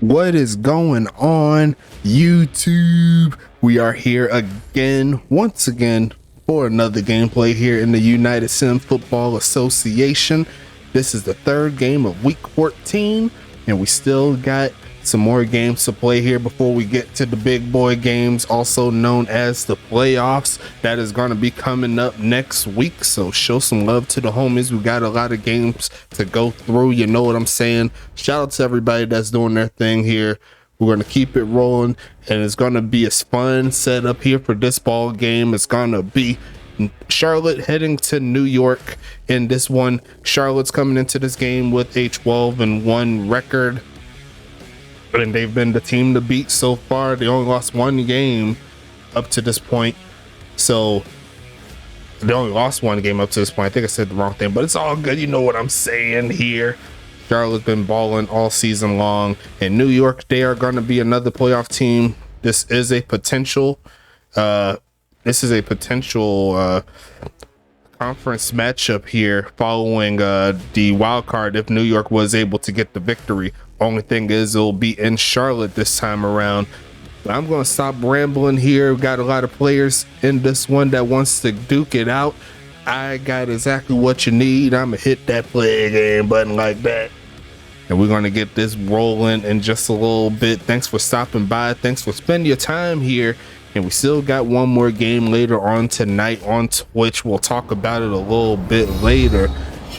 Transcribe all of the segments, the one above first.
What is going on, YouTube? We are here again, once again, for another gameplay here in the United Sim Football Association. This is the third game of week 14, and we still got some more games to play here before we get to the big boy games, also known as the playoffs. That is going to be coming up next week, so show some love to the homies. We got a lot of games to go through, you know what I'm saying. Shout out to everybody that's doing their thing here. We're going to keep it rolling, and it's going to be a fun setup here for this ball game. It's going to be Charlotte heading to New York in this one. Charlotte's coming into this game with a 12-1 record, and they've been the team to beat so far. They only lost one game up to this point, so they only lost one game up to this point. I think I said the wrong thing, but it's all good. You know what I'm saying here. Charlotte's been balling all season long. In New York, they are going to be another playoff team. This is a potential conference matchup here following the wild card if New York was able to get the victory. Only thing is, it'll be in Charlotte this time around. But I'm going to stop rambling here. We've got a lot of players in this one that wants to duke it out. I got exactly what you need. I'm going to hit that play game button like that, and we're going to get this rolling in just a little bit. Thanks for stopping by. Thanks for spending your time here. And we still got one more game later on tonight on Twitch. We'll talk about it a little bit later.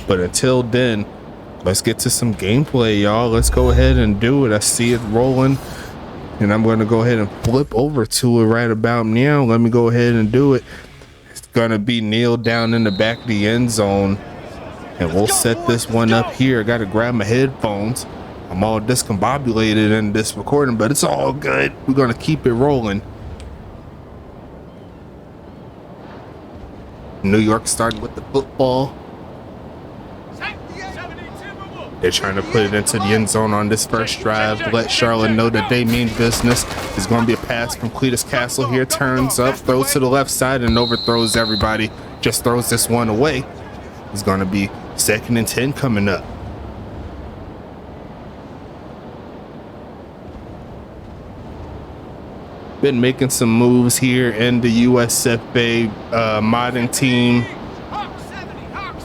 But until then, let's get to some gameplay, y'all. Let's go ahead and do it. I see it rolling, and I'm going to go ahead and flip over to it right about now. Let me go ahead and do it. It's going to be kneeled down in the back of the end zone, and we'll set this one up here. I got to grab my headphones. I'm all discombobulated in this recording, but it's all good. We're going to keep it rolling. New York starting with the football. They're trying to put it into the end zone on this first drive to let Charlotte know that they mean business. It's going to be a pass from Cletus Castle here. Turns up, throws to the left side, and overthrows everybody. Just throws this one away. It's going to be 2nd and 10 coming up. Been making some moves here in the USFA modding team.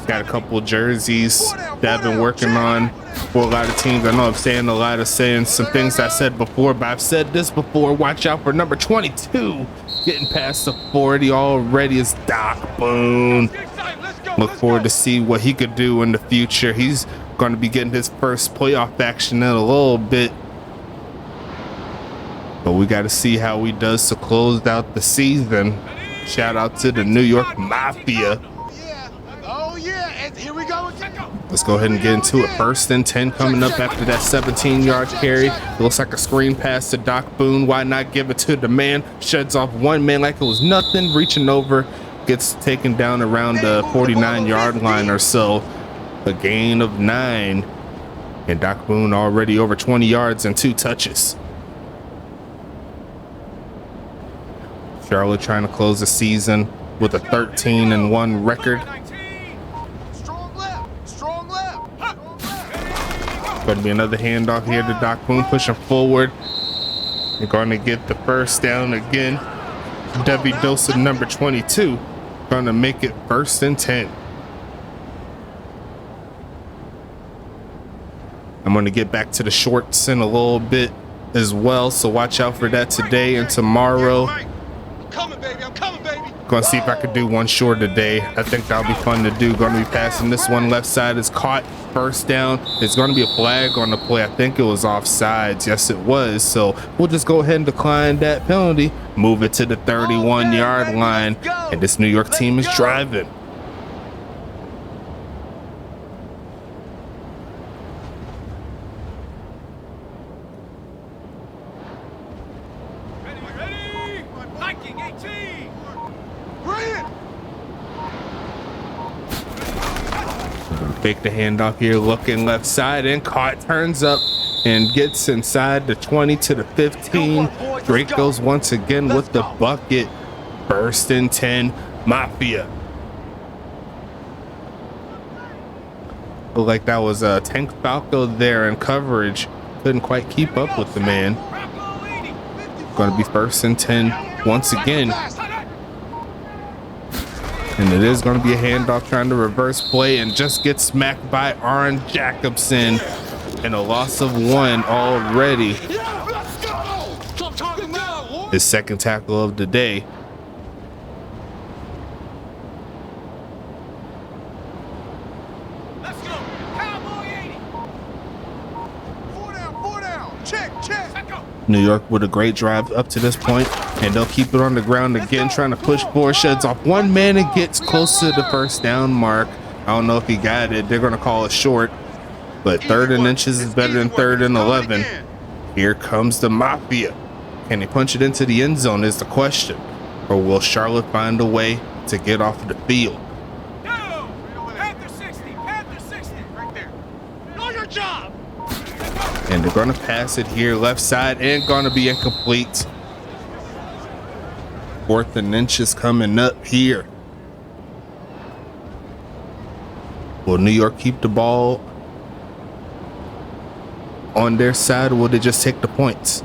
Got a couple jerseys that I've been working on for a lot of teams. I know I'm saying a lot of saying some things I said before, but I've said this before. Watch out for number 22 getting past the 40 already is Doc Boone. Look forward to see what he could do in the future. He's going to be getting his first playoff action in a little bit, but we got to see how he does to close out the season. Shout out to the New York Mafia. Oh yeah, and here we go. Let's go ahead and get into it. 1st and 10 coming up after that 17-yard carry. It looks like a screen pass to Doc Boone. Why not give it to the man? Sheds off one man like it was nothing. Reaching over, gets taken down around the 49-yard line or so. A gain of 9. And Doc Boone already over 20 yards and 2 touches. Charlotte trying to close the season with a 13-1 record. Going to be another handoff here to Doc Boone, pushing forward. They're going to get the first down again. Debbie Dosa, number 22, going to make it 1st and 10. I'm going to get back to the shorts in a little bit as well, so watch out for that today and tomorrow. Gonna see if I could do one short today. I think that'll be fun to do. Gonna be passing this one left side. Is caught. 1st down. It's gonna be a flag on the play. I think it was offsides. Yes, it was. So we'll just go ahead and decline that penalty. Move it to the 31-yard line. And this New York team is driving. Fake the handoff here, looking left side, and caught. Turns up and gets inside the 20 to the 15. Drake goes once again with the bucket. 1st and 10, Mafia. Looked like that was Tank Falco there in coverage. couldn't quite keep up with the man. Going to be 1st and 10 once again. And it is going to be a handoff, trying to reverse play, and just get smacked by Aaron Jacobson. And a loss of 1 already. His 2nd tackle of the day. Let's go. Cowboy 80. 4 down. Check. New York with a great drive up to this point, and they'll keep it on the ground again, trying to push forward, sheds off one man and gets close to the 1st down mark. I don't know if he got it. They're going to call it short, but 3rd and inches is better than 3rd and 11. Here comes the Mafia. Can he punch it into the end zone is the question, or will Charlotte find a way to get off the field? No. Panther 60. Right there. Know your job. And they're going to pass it here left side, and going to be incomplete. 4th and inches coming up here. Will New York keep the ball on their side, or will they just take the points?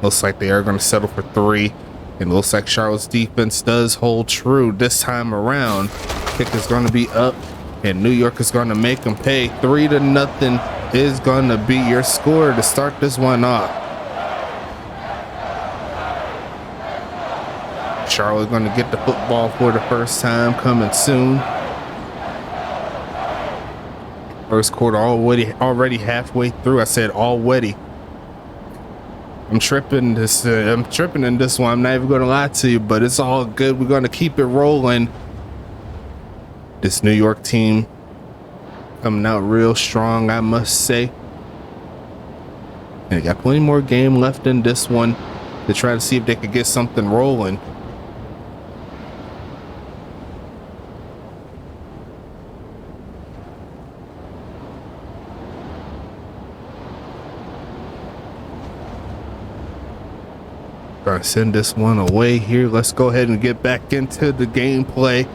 Looks like they are going to settle for 3. And looks like Charlotte's defense does hold true this time around. Kick is going to be up, and New York is going to make them pay. 3-0 is going to be your score to start this one off. Charlotte going to get the football for the first time, coming soon. First quarter already halfway through. I said already. I'm tripping in this one. I'm not even going to lie to you, but it's all good. We're going to keep it rolling. This New York team coming out real strong, I must say. And they got plenty more game left in this one to try to see if they could get something rolling. Trying to send this one away here. Let's go ahead and get back into the gameplay.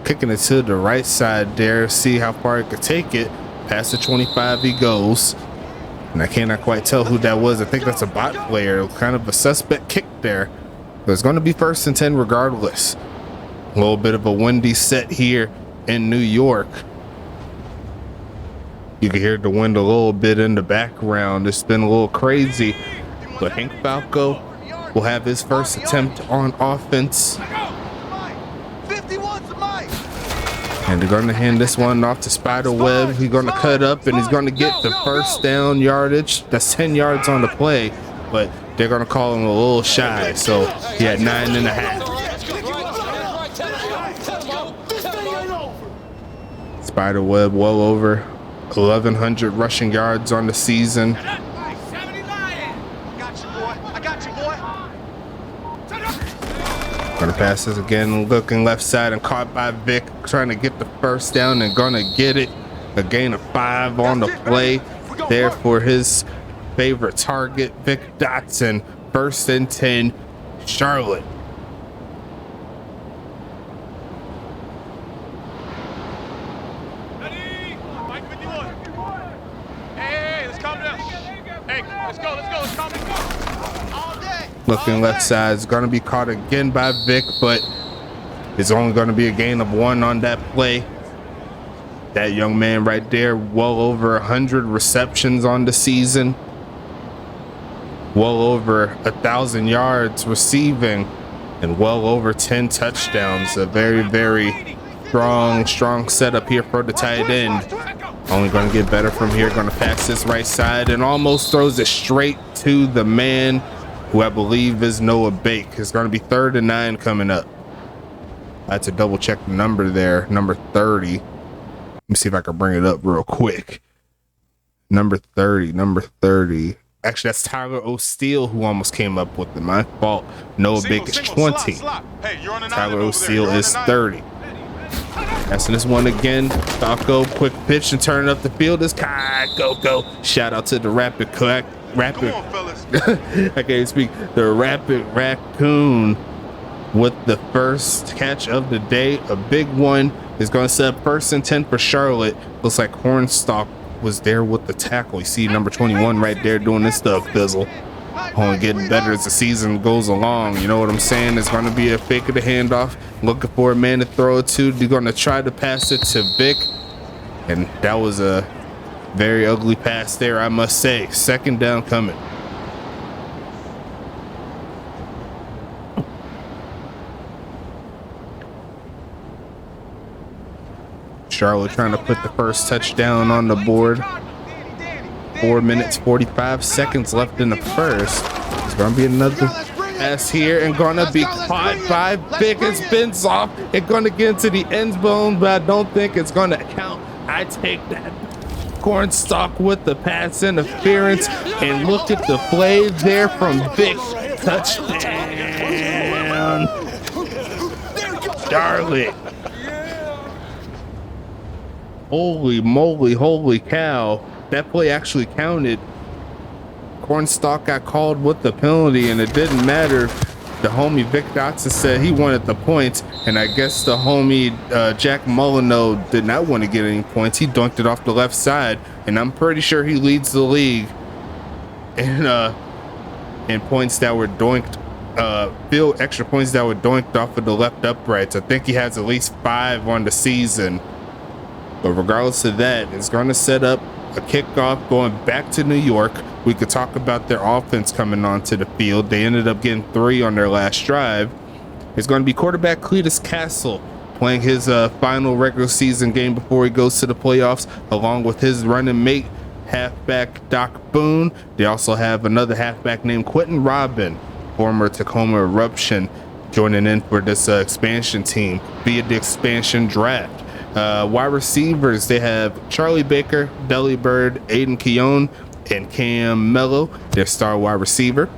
Kicking it to the right side there. See how far it could take it. Past the 25 he goes. And I cannot quite tell who that was. I think that's a bot player. Kind of a suspect kick there. But it's going to be 1st and 10 regardless. A little bit of a windy set here in New York. You can hear the wind a little bit in the background. It's been a little crazy. But Hank Falco will have his first attempt on offense. And they're going to hand this one off to Spiderweb. He's going to cut up, and he's going to get the 1st down yardage. That's 10 yards on the play, but they're going to call him a little shy. So he had 9.5. Spiderweb well over 1,100 rushing yards on the season. Gonna pass this again, looking left side and caught by Vic, trying to get the 1st down and gonna get it. A gain of 5 on the play there for his favorite target, Vic Dotson. 1st and 10, Charlotte. Hey, let's calm down. Hey, let's go. Let's calm down. All day. Looking left side is going to be caught again by Vic, but it's only going to be a gain of 1 on that play. That young man right there, well over 100 receptions on the season, well over 1,000 yards receiving, and well over 10 touchdowns. A very, very strong setup here for the tight end. Only going to get better from here. Going to pass this right side and almost throws it straight to the man who I believe is Noah Bake. It's going to be 3rd and 9 coming up. I had to double check the number there. Number 30. Let me see if I can bring it up real quick. Number 30. Actually, that's Tyler O'Steele who almost came up with it. My fault. Noah Bake is 20. Tyler O'Steele is 30. Passing this one again. Falco, quick pitch and turning up the field. This guy, go. Shout out to the Rapid. I can't speak. The Rapid Raccoon with the first catch of the day. A big one is going to set up 1st and 10 for Charlotte. Looks like Hornstock was there with the tackle. You see number 21 right there doing this stuff, Fizzle. Only getting better as the season goes along. You know what I'm saying? It's going to be a fake of the handoff. Looking for a man to throw it to. They're going to try to pass it to Vic. And that was a very ugly pass there, I must say. Second down coming. Charlotte trying to put the first touchdown on the board. 4 minutes 45 seconds left in the first. It's gonna be another pass here and gonna be caught by Vic. It spins off. It's gonna get into the end zone, but I don't think it's gonna count. I take that. Cornstalk with the pass interference, and look at the play there from Vic. Touchdown, Charlotte. Holy moly, holy cow. That play actually counted. Cornstalk got called with the penalty, and it didn't matter. The homie Vic Dotson said he wanted the points, and I guess the homie Jack Molyneux did not want to get any points. He dunked it off the left side, and I'm pretty sure he leads the league in points that were doinked, field extra points that were doinked off of the left uprights. I think he has at least 5 on the season. But regardless of that, it's going to set up a kickoff going back to New York. We could talk about their offense coming onto the field. They ended up getting 3 on their last drive. It's going to be quarterback Cletus Castle playing his final regular season game before he goes to the playoffs, along with his running mate, halfback Doc Boone. They also have another halfback named Quentin Robin, former Tacoma Eruption, joining in for this expansion team via the expansion draft. Wide receivers, they have Charlie Baker, Belly Bird, Aiden Keown, and Cam Mello, their star wide receiver.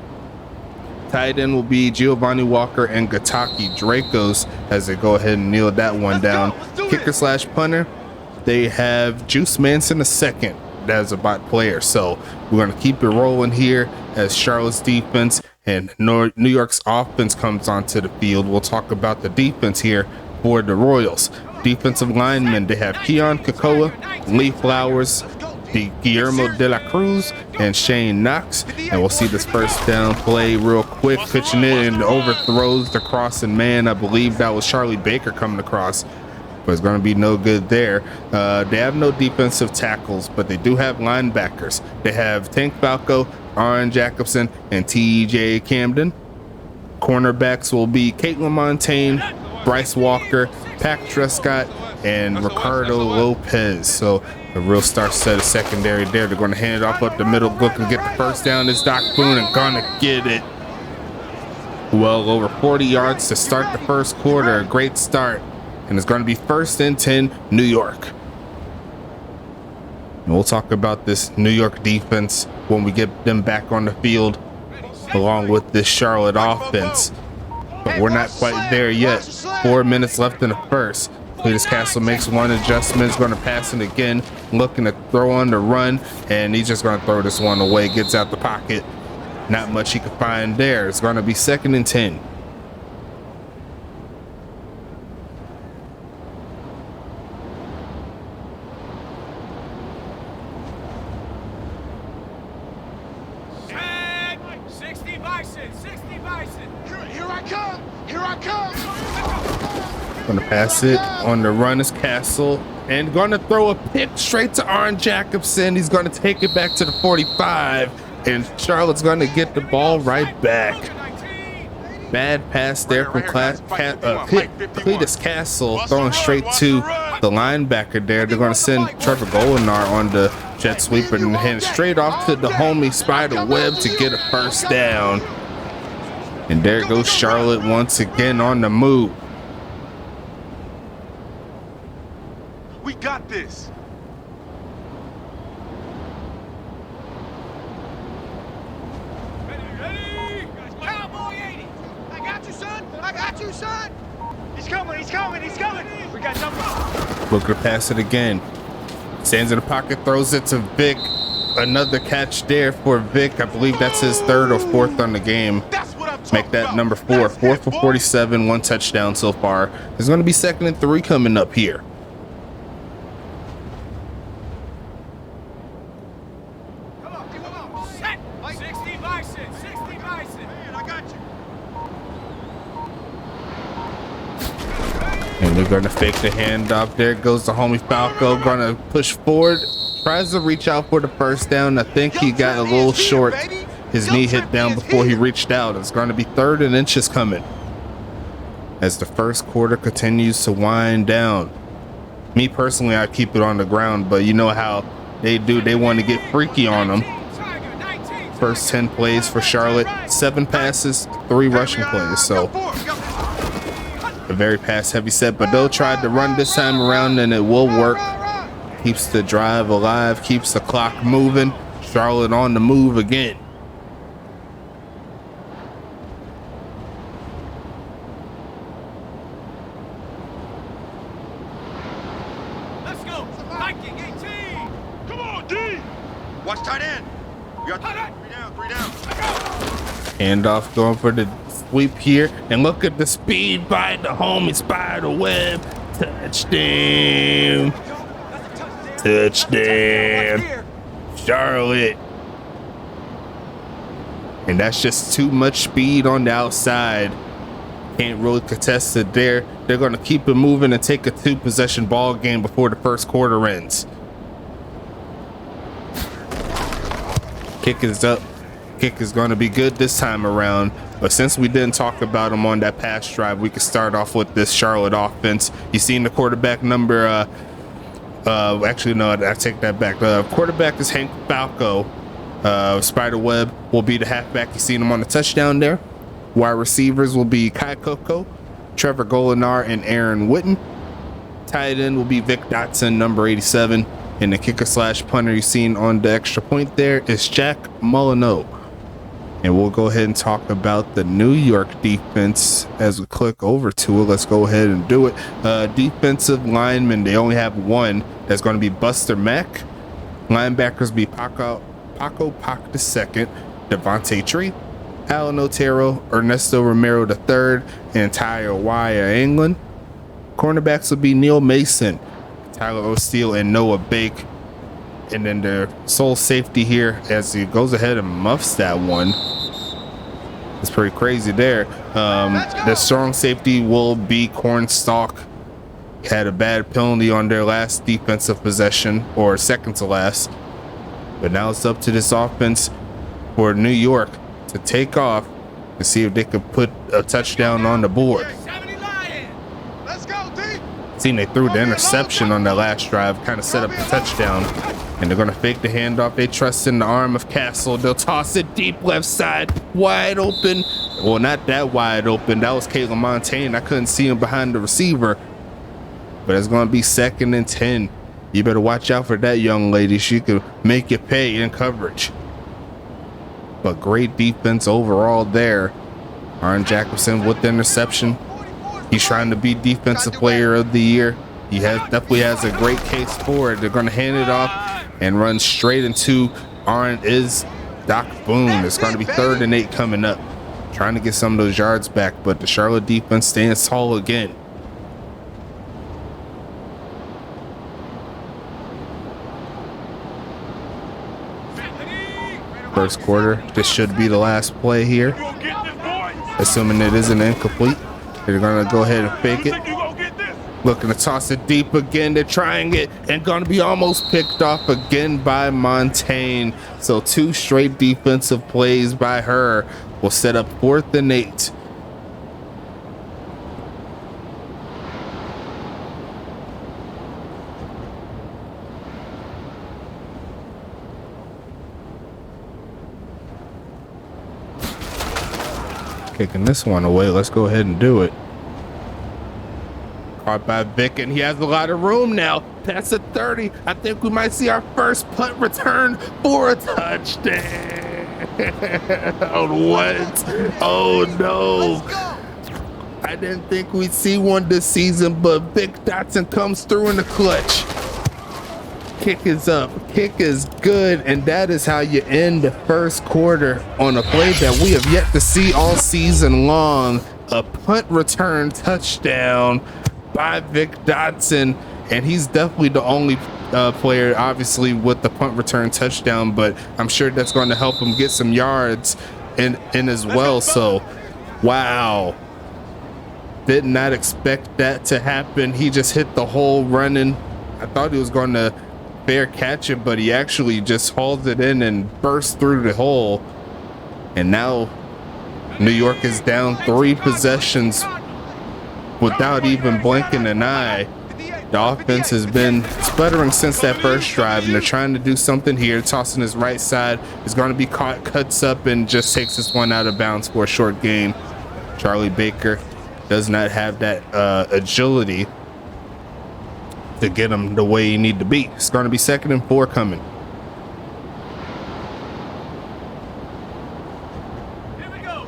Tight end will be Giovanni Walker and Gataki Dracos as they go ahead and kneel that one down. Kicker slash punter, they have Juice Manson II as a bot player. So we're going to keep it rolling here as Charlotte's defense and New York's offense comes onto the field. We'll talk about the defense here for the Royals. Defensive linemen, they have Keon Kakoa, Lee Flowers, Guillermo de la Cruz, and Shane Knox. And we'll see this first down play real quick, pitching it and overthrows the crossing man. I believe that was Charlie Baker coming across, but it's going to be no good there. They have no defensive tackles, but they do have linebackers. They have Tank Falco, Aaron Jacobson, and TJ Camden. Cornerbacks will be Caitlin Montaigne, Bryce Walker, Pac Trescott, and Ricardo Lopez. So a real star set of secondary there. They're going to hand it off up the middle, look and get the first down. It's Doc Boone and gonna get it. Well over 40 yards to start the first quarter. A great start. And it's going to be 1st and 10, New York. And we'll talk about this New York defense when we get them back on the field, along with this Charlotte offense. But we're not quite there yet. 4 minutes left in the first. Cletus Castle makes one adjustment. He's going to pass it again, looking to throw on the run, and he's just going to throw this one away. Gets out the pocket. Not much he could find there. It's going to be 2nd and 10. Gonna pass it on the run is Castle, and gonna throw a pick straight to Aaron Jacobson. He's gonna take it back to the 45, and Charlotte's gonna get the ball right back. Bad pass there from Cletus Castle, throwing straight to the linebacker there. They're gonna send Trevor Golinar on the jet sweeper and hand straight off to the homie Spider Webb to get a first down. And there goes Charlotte once again on the move. We got this. Ready? Cowboy 80. I got you, son. I got you, son. He's coming. He's coming. He's coming. We got number. Booker pass it again. Stands in the pocket, throws it to Vic. Another catch there for Vic. I believe that's his 3rd or 4th on the game. Make that number 4. 4 for 47, 1 touchdown so far. There's going to be 2nd and 3 coming up here. And they're gonna fake the handoff. There goes the homie Falco, gonna push forward, tries to reach out for the first down. I think he got a little short. His knee hit down before he reached out. It's gonna be 3rd and inches coming as the first quarter continues to wind down. Me personally, I keep it on the ground, but you know how they do. They want to get freaky on them. First 10 plays for Charlotte, 7 passes, 3 rushing plays. So a very pass heavy set, but they'll try to run this time around and it will work. Keeps the drive alive, keeps the clock moving. Charlotte on the move again. Let's go. Viking 18. Come on, D. Watch tight end. We got 3 down. Handoff going for the sweep here, and look at the speed by the homie Spider Web. Touchdown. Touchdown. Charlotte. And that's just too much speed on the outside. Can't really contest it there. They're going to keep it moving and take a 2-possession ball game before the first quarter ends. Kick is up. Kick is going to be good this time around, but since we didn't talk about him on that pass drive, we can start off with this Charlotte offense. You seen the quarterback number, actually no, I take that back. The quarterback is Hank Falco. Spiderweb will be the halfback. You seen him on the touchdown there. Wide receivers will be Kai Coco, Trevor Golinar, and Aaron Witten. Tight end will be Vic Dotson, number 87. And the kicker slash punter you seen on the extra point there is Jack Molyneux. And we'll go ahead and talk about the New York defense as we click over to it. Let's go ahead and do it. Defensive linemen, they only have one. That's going to be Buster Mack. Linebackers be Paco Pac II, Devontae Tree, Alan Otero, Ernesto Romero III, and Tyler Wire England. Cornerbacks will be Neil Mason, Tyler O'Steele, and Noah Bake. And then the sole safety here, as he goes ahead and muffs that one. It's pretty crazy there. The strong safety will be Cornstalk. Had a bad penalty on their last defensive possession, or second to last. But now it's up to this offense for New York to take off and see if they could put a touchdown on the board. Seen they threw the interception on the last drive, kind of set up the touchdown, and they're gonna fake the handoff. They trust in the arm of Castle. They'll toss it deep left side, wide open. Well, not that wide open. That was Caitlin Montaigne. I couldn't see him behind the receiver, but it's gonna be 2nd and 10. You better watch out for that young lady. She could make you pay in coverage. But great defense overall there. Aaron Jacobson with the interception. He's trying to be defensive player of the year. He definitely has a great case for it. They're going to hand it off and run straight into Aaron is Doc Boone. It's going to be 3rd and 8 coming up. Trying to get some of those yards back, but the Charlotte defense stands tall again. First quarter, this should be the last play here, assuming it isn't incomplete. They're gonna go ahead and fake it. Looking to toss it deep again. They're trying it and gonna be almost picked off again by Montaigne. So 2 straight defensive plays by her will set up 4th and 8. Kicking this one away. Let's go ahead and do it. Caught by Vic, and he has a lot of room now. Past the 30. I think we might see our first punt return for a touchdown. What? Oh no. I didn't think we'd see one this season, but Vic Dotson comes through in the clutch. Kick is up, kick is good, and that is how you end the first quarter on a play that we have yet to see all season long. A punt return touchdown by Vic Dotson, and he's definitely the only player obviously with the punt return touchdown, but I'm sure that's going to help him get some yards in as well. So wow, Did not expect that to happen. He just hit the hole running. I thought he was going to fair catch it, but he actually just hauled it in and burst through the hole. And now New York is down 3 possessions without even blinking an eye. The offense has been sputtering since that first drive, and they're trying to do something here. Tossing his right side is going to be caught, cuts up, and just takes this one out of bounds for a short gain. Charlie Baker does not have that agility to get him the way he need to be. It's going to be 2nd and 4 coming. Here we go.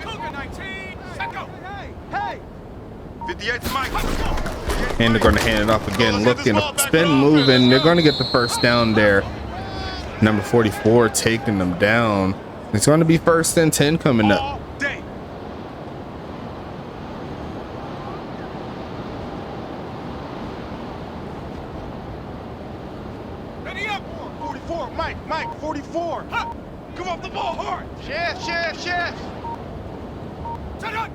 Cougar 19, set go. Hey. 58's Mike. And they're going to hand it off again, looking, spin moving. They're going to get the first down there. Number 44 taking them down. It's going to be 1st and 10 coming up. Ready up. 44, Mike, 44. Huh. Come off the ball hard. Chef. Set up.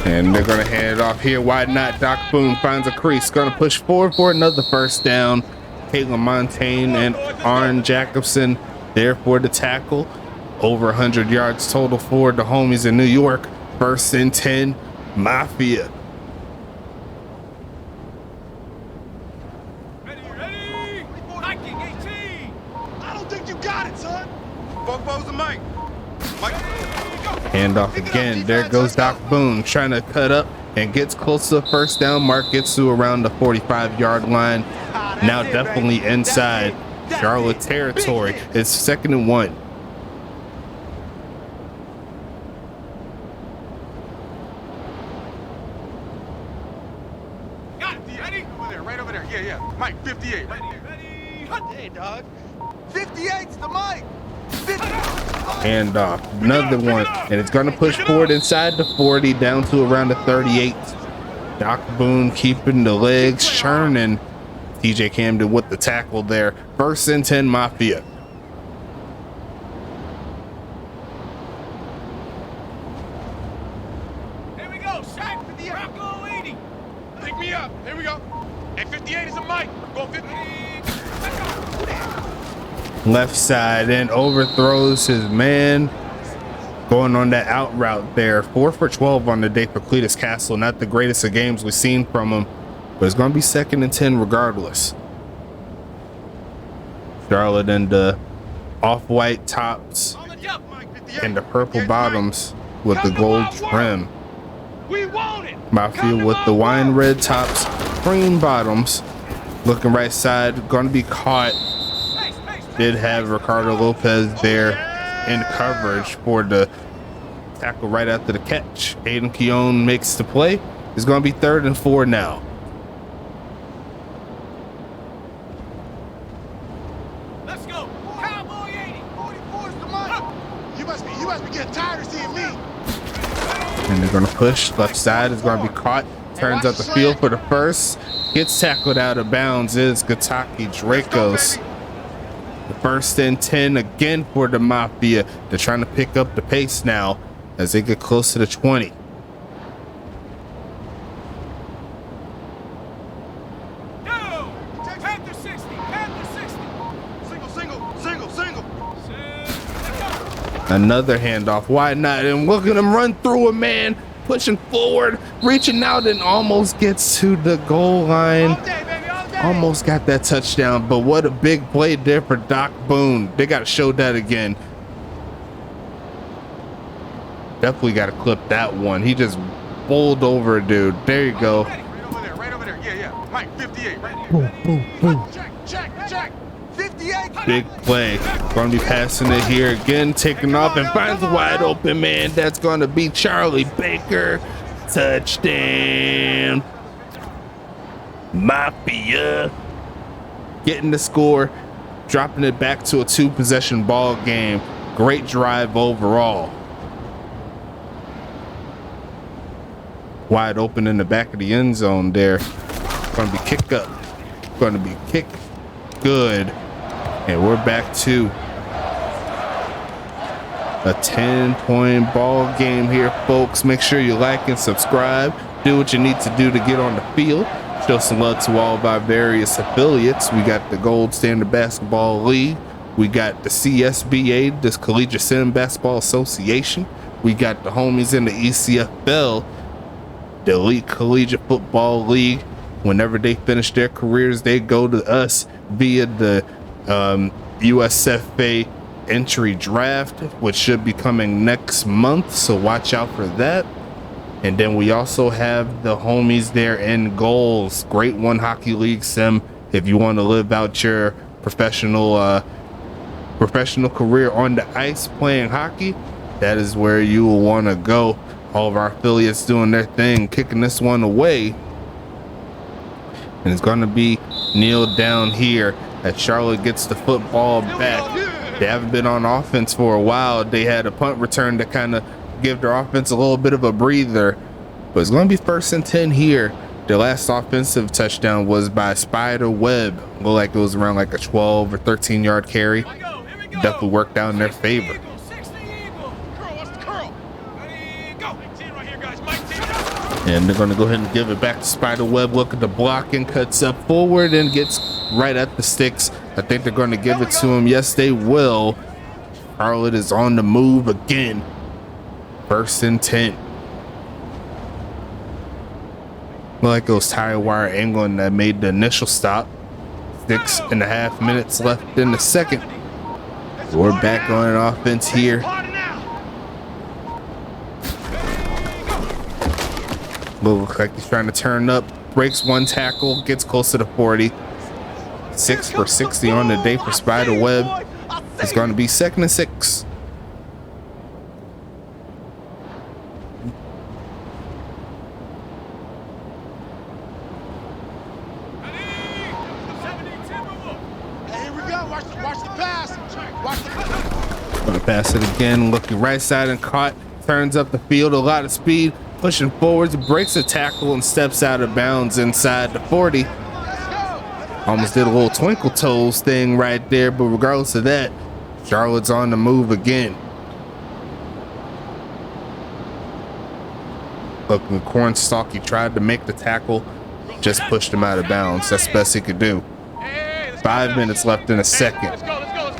And they're going to hand it off here. Why not? Doc Boone finds a crease. Going to push forward for another first down. Caitlin Montaigne and Arn Jacobson there for the tackle. Over 100 yards total for the homies in New York. 1st and 10, Mafia. Ready. 1918. I don't think you got it, son. Both and Mike. Handoff again. There goes Doc Boone trying to cut up and gets close to the first down mark. Gets to around the 45-yard line. Now definitely inside Charlotte territory. It's 2nd and 1. Got it. Ready? Right over there. Yeah. Mike, 58. Ready. Hey, dog. 58's the Mike. Handoff, another one, and it's going to push forward inside the 40 down to around the 38. Doc Boone keeping the legs churning. TJ Camden with the tackle there. 1st and 10, Mafia. Here we go. Shaq with the Bronco 80. Pick me up. Here we go. And 58 is a Mike. Go 50. Left side and overthrows his man. Going on that out route there. 4 for 12 on the day for Cletus Castle. Not the greatest of games we've seen from him, but it's going to be 2nd and 10 regardless. Charlotte in the off-white tops and the purple bottoms with the gold trim. Mafia with the wine red tops, cream bottoms. Looking right side, going to be caught. Did have Ricardo Lopez there in coverage for the tackle right after the catch. Aiden Keown makes the play. It's going to be 3rd and 4 now. Let's go. Cowboy 80. 44's the Mike. You must be getting tired of seeing me. And they're going to push. Left side is going to be caught. Turns up the field for the first. Gets tackled out of bounds is Gataki Dracos. The 1st and 10 again for the Mafia. They're trying to pick up the pace now as they get close to the 20. Panther 60. Single. Another handoff. Why not? And look at him run through a man, pushing forward, reaching out, and almost gets to the goal line. All day, baby, all day. Almost got that touchdown, but what a big play there for Doc Boone. They got to show that again. Definitely got to clip that one. He just bowled over a dude. There you go. Right over there. Yeah. Mike, 58. Right Boom, boom, boom. Check. 58. Big play. Going to be passing it here again, taking off and finds a wide open man. That's going to be Charlie Baker. Touchdown. Mafia getting the score, dropping it back to a 2-possession ball game. Great drive overall. Wide open in the back of the end zone there. Going to be kick up. Going to be kick good. And we're back to A 10-point ball game here, folks. Make sure you like and subscribe. Do what you need to do to get on the field. Show some love to all of our various affiliates. We got the Gold Standard Basketball League. We got the CSBA, this Collegiate Sim Basketball Association. We got the homies in the ECFL, the Elite Collegiate Football League. Whenever they finish their careers, they go to us via the USFA entry draft, which should be coming next month, so watch out for that. And then we also have the homies there in goals, Great One Hockey League Sim. If you want to live out your professional career on the ice playing hockey, that is where you will want to go. All of our affiliates doing their thing, kicking this one away. And it's going to be Neil down here as Charlotte gets the football back. They haven't been on offense for a while. They had a punt return to kind of give their offense a little bit of a breather. But it's going to be 1st and 10 here. The last offensive touchdown was by Spider Webb. Looked like it was around like a 12 or 13 yard carry. Definitely worked out in their favor. And they're going to go ahead and give it back to Spider Webb. Look at the blocking, cuts up forward and gets right at the sticks. I think they're going to give it to him. Yes, they will. Charlotte is on the move again. 1st and 10. Look like it was Tire Wire England that made the initial stop. 6.5 minutes left in the second. We're back on an offense here. Looks like he's trying to turn up. Breaks one tackle, gets closer to 40. 6 for 60 on the day for Spider Webb. It's going to be 2nd and 6. Going to pass it again, looking right side and caught. Turns up the field, a lot of speed, pushing forwards, breaks a tackle and steps out of bounds inside the 40. Almost did a little twinkle toes thing right there, but regardless of that, Charlotte's on the move again. Looking Cornstalk, he tried to make the tackle, just pushed him out of bounds. That's the best he could do. 5 minutes left in the second.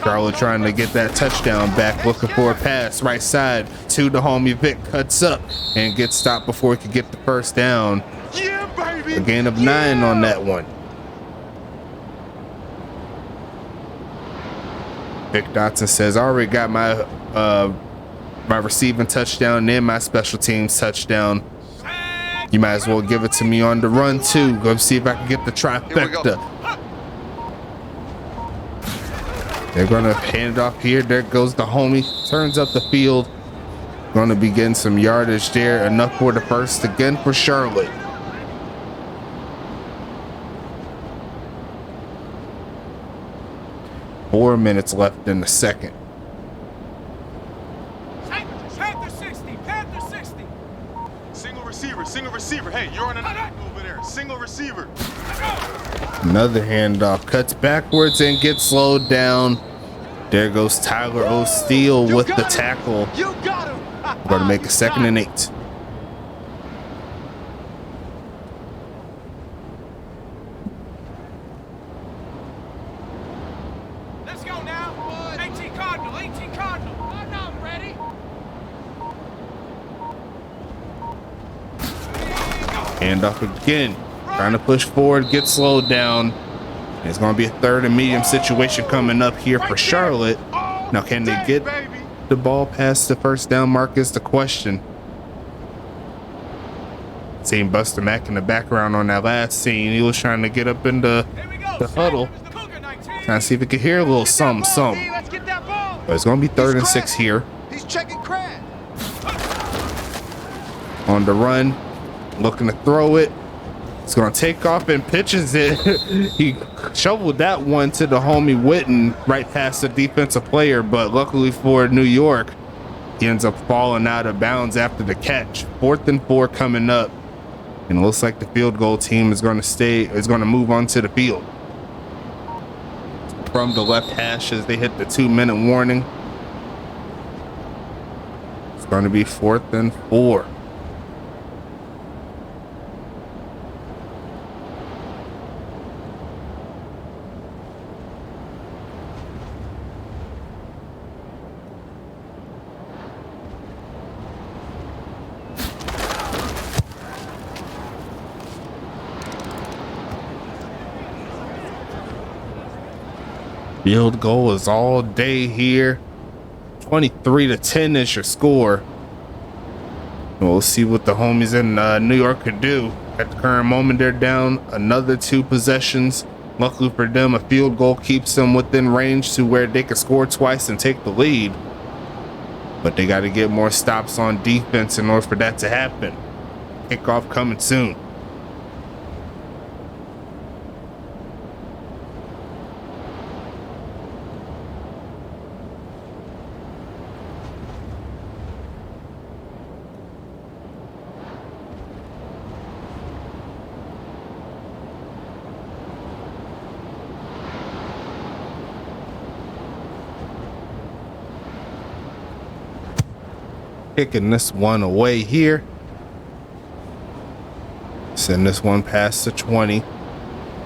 Charlotte trying to get that touchdown back, looking for a pass right side to the homie Vic, cuts up and gets stopped before he could get the first down. A gain of 9 on that one. Vic Dotson says, I already got my my receiving touchdown and my special teams touchdown. You might as well give it to me on the run too. Let's see if I can get the trifecta. They're gonna hand it off here. There goes the homie. Turns up the field. Gonna be getting some yardage there. Enough for the first again for Charlotte. Four minutes left in the second. Panther 60, Panther 60. Single receiver. Hey, you're on an over there. Single receiver. Another handoff, cuts backwards and gets slowed down. There goes Tyler O'Steele with the tackle. You got him. We're going to make a 2nd and 8. Let's go now. 18 Cardinal. I'm ready. Handoff again. Trying to push forward, get slowed down. It's going to be a 3rd and medium situation coming up here for Charlotte. Now, can they get the ball past the first down mark is the question. Seeing Buster Mack in the background on that last scene. He was trying to get up in the huddle. Trying to see if he could hear a little something. But it's going to be 3rd and 6 here. He's checking Crab. On the run, looking to throw it. He's going to take off and pitches it. He shoveled that one to the homie Witten right past the defensive player, but luckily for New York, he ends up falling out of bounds after the catch. 4th and 4 coming up, and it looks like the field goal team is going to move on to the field. From the left hash as they hit the 2-minute warning. going to be 4th and 4. Field goal is all day here. 23-10 is your score. We'll see what the homies in New York could do. At the current moment, they're down another 2 possessions. Luckily for them, a field goal keeps them within range to where they can score twice and take the lead. But they got to get more stops on defense in order for that to happen. Kickoff coming soon. Kicking this one away here. Send this one past the 20.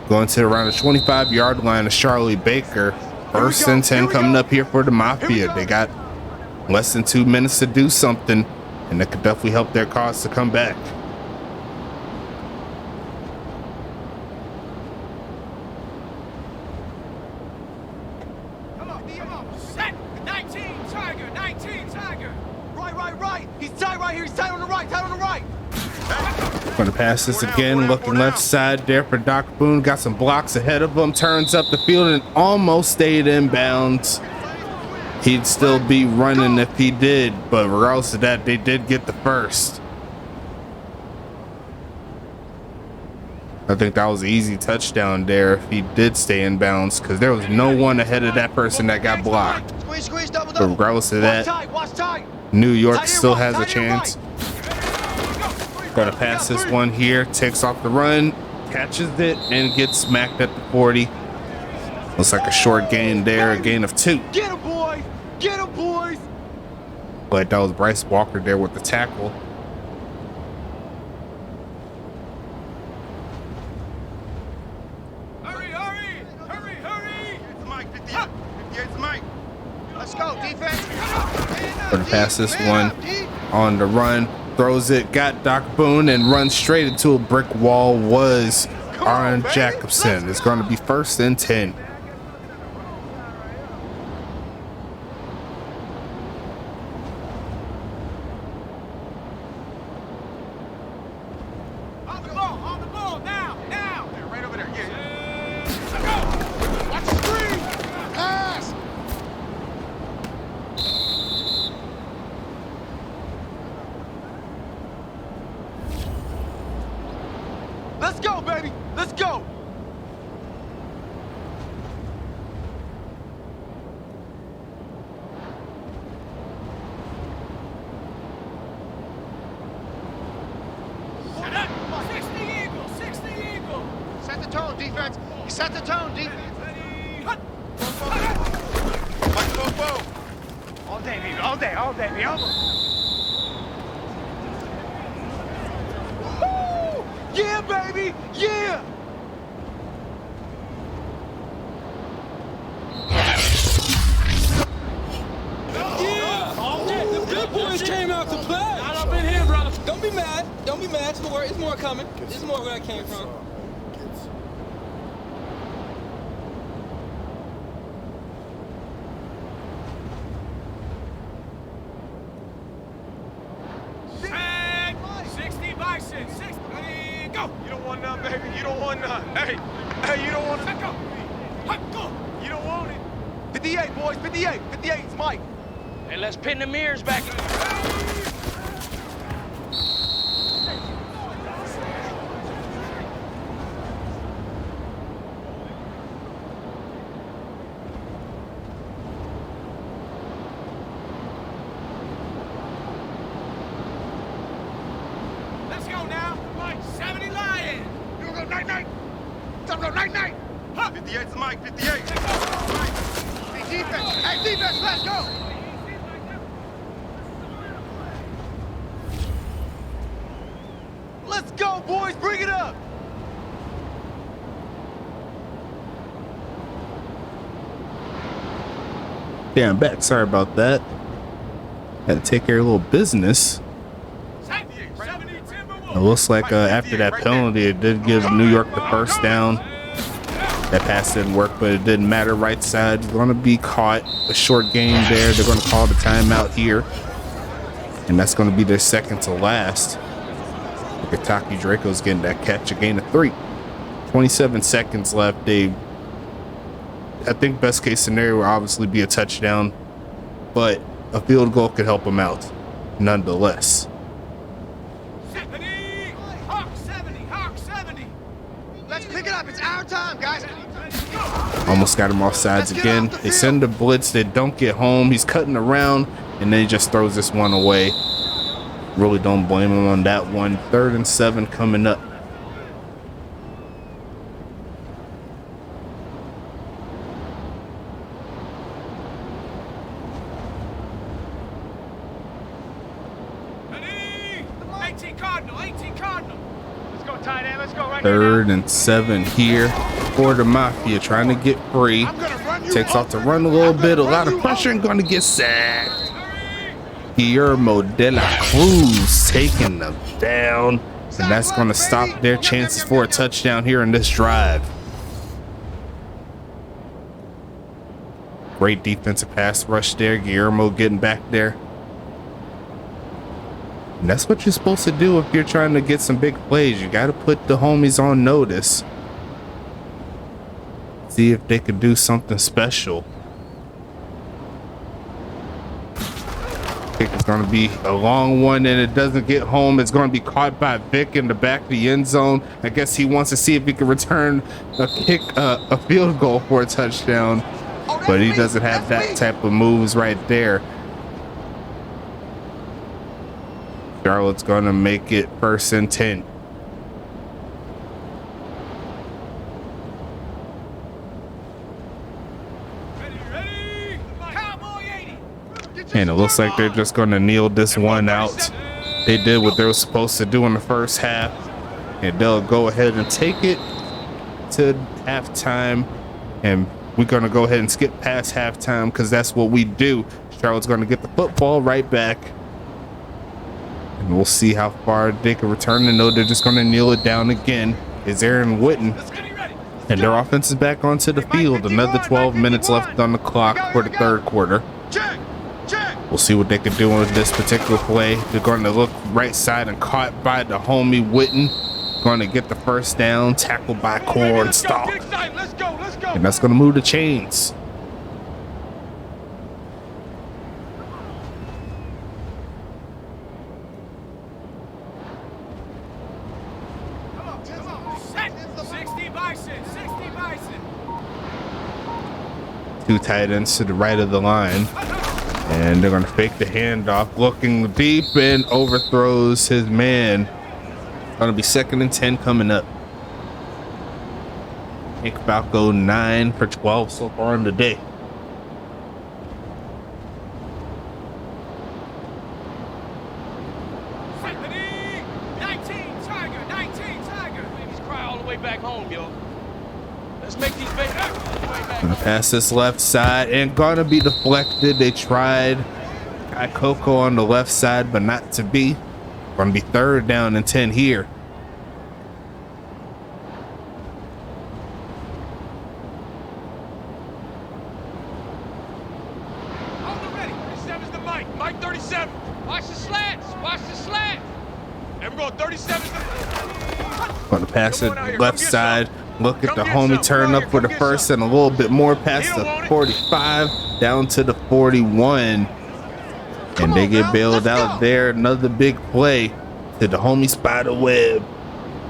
Going to around the 25-yard line of Charlie Baker. 1st and 10 coming up here for the Mafia. They got less than 2 minutes to do something, and that could definitely help their cause to come back. Set. 19, Tiger. 19, Tiger. Right. He's tight right here. He's tight on the right. Going to pass this again. Looking left side there for Doc Boone. Got some blocks ahead of him. Turns up the field and almost stayed inbounds. He'd still be running if he did, but regardless of that, they did get the first. I think that was an easy touchdown there if he did stay in bounds, because there was no one ahead of that person that got blocked. But regardless of that, New York still has a chance. Gonna pass this one here, takes off the run, catches it, and gets smacked at the 40. Looks like a short gain there, a gain of 2. Get him, boys! Get him, boys! But that was Bryce Walker there with the tackle. Hurry! It's Mike, 58's Mike. Let's go, defense. Gonna pass this one on the run, throws it, got Doc Boone, and runs straight into a brick wall. Was Aaron Jacobson. It's going to be 1st and 10. On the ball, now! Yeah, right over there, yeah. Let's go! Watch the screen! Pass! Let's go, baby! Let's go! Set the tone, defense. You set the tone, defense. Whoa. All day, baby. All day, baby. Woo! Yeah, baby. Yeah. The big boys came out to play. Not up in here, brother. Don't be mad. It's more coming. It's more where I came from. Go! You don't want none, baby. You don't want none. Hey, you don't want it. Go! You don't want it. 58, boys. 58. 58. It's Mike. Hey, let's pin the mirrors back. Let's go now. Mike, 70 Lion. You go night-night. Time to go night-night. 58's Mike. 58. Hey, defense. Let's go. go, boys. Bring it up. Yeah, I'm back. Sorry about that. Had to take care of a little business. It looks like after that penalty, it did give New York the first down. That pass didn't work, but it didn't matter. Right side is going to be caught. A short game there. They're going to call the timeout here. And that's going to be their second to last. Taki Draco's getting that catch, a gain of 3. 27 seconds left. I think best case scenario will obviously be a touchdown, but a field goal could help them out nonetheless. Hawk 70. Let's pick it up. It's our time, guys. Almost got him off sides again. They send the blitz. They don't get home. He's cutting around, and then he just throws this one away. Really don't blame him on that one. 3rd and 7 coming up. Third and 7 here for the Mafia, trying to get free. Takes off to run a little bit, a lot of pressure, and going to get sacked. Guillermo de la Cruz taking them down, and that's going to stop their chances for a touchdown here in this drive. Great defensive pass rush there. Guillermo getting back there. And that's what you're supposed to do if you're trying to get some big plays. You got to put the homies on notice. See if they can do something special. Kick is going to be a long one, and it doesn't get home. It's going to be caught by Vic in the back of the end zone. I guess he wants to see if he can return a field goal for a touchdown, but he doesn't have that type of moves right there. Charlotte's gonna make it 1st and 10. And it looks like they're just gonna kneel this one out. They did what they were supposed to do in the first half, and they'll go ahead and take it to halftime. And we're gonna go ahead and skip past halftime because that's what we do. Charlotte's gonna get the football right back. And we'll see how far they can return. And know they're just going to kneel it down again. Is Aaron Witten. And their offense is back onto the field. Another 12 minutes left on the clock for the 3rd quarter. We'll see what they can do with this particular play. They're going to look right side and caught by the homie Witten. Going to get the first down. Tackled by Cornstalk. And that's going to move the chains. Two tight ends to the right of the line, and they're going to fake the handoff, looking deep, and overthrows his man. Going to be 2nd and 10 coming up. Nick Falco 9 for 12 so far in the day. Gonna pass this left side and gonna be deflected. They tried. Got Coco on the left side, but not to be. Gonna be 3rd down and 10 here. Mike 37. Watch the slats. Watch the slat. And we're going 37. Gonna pass it left side. Look at the homie turn up for the first and a little bit more past the 45 down to the 41. And they get bailed out there. Another big play to the homie spider web.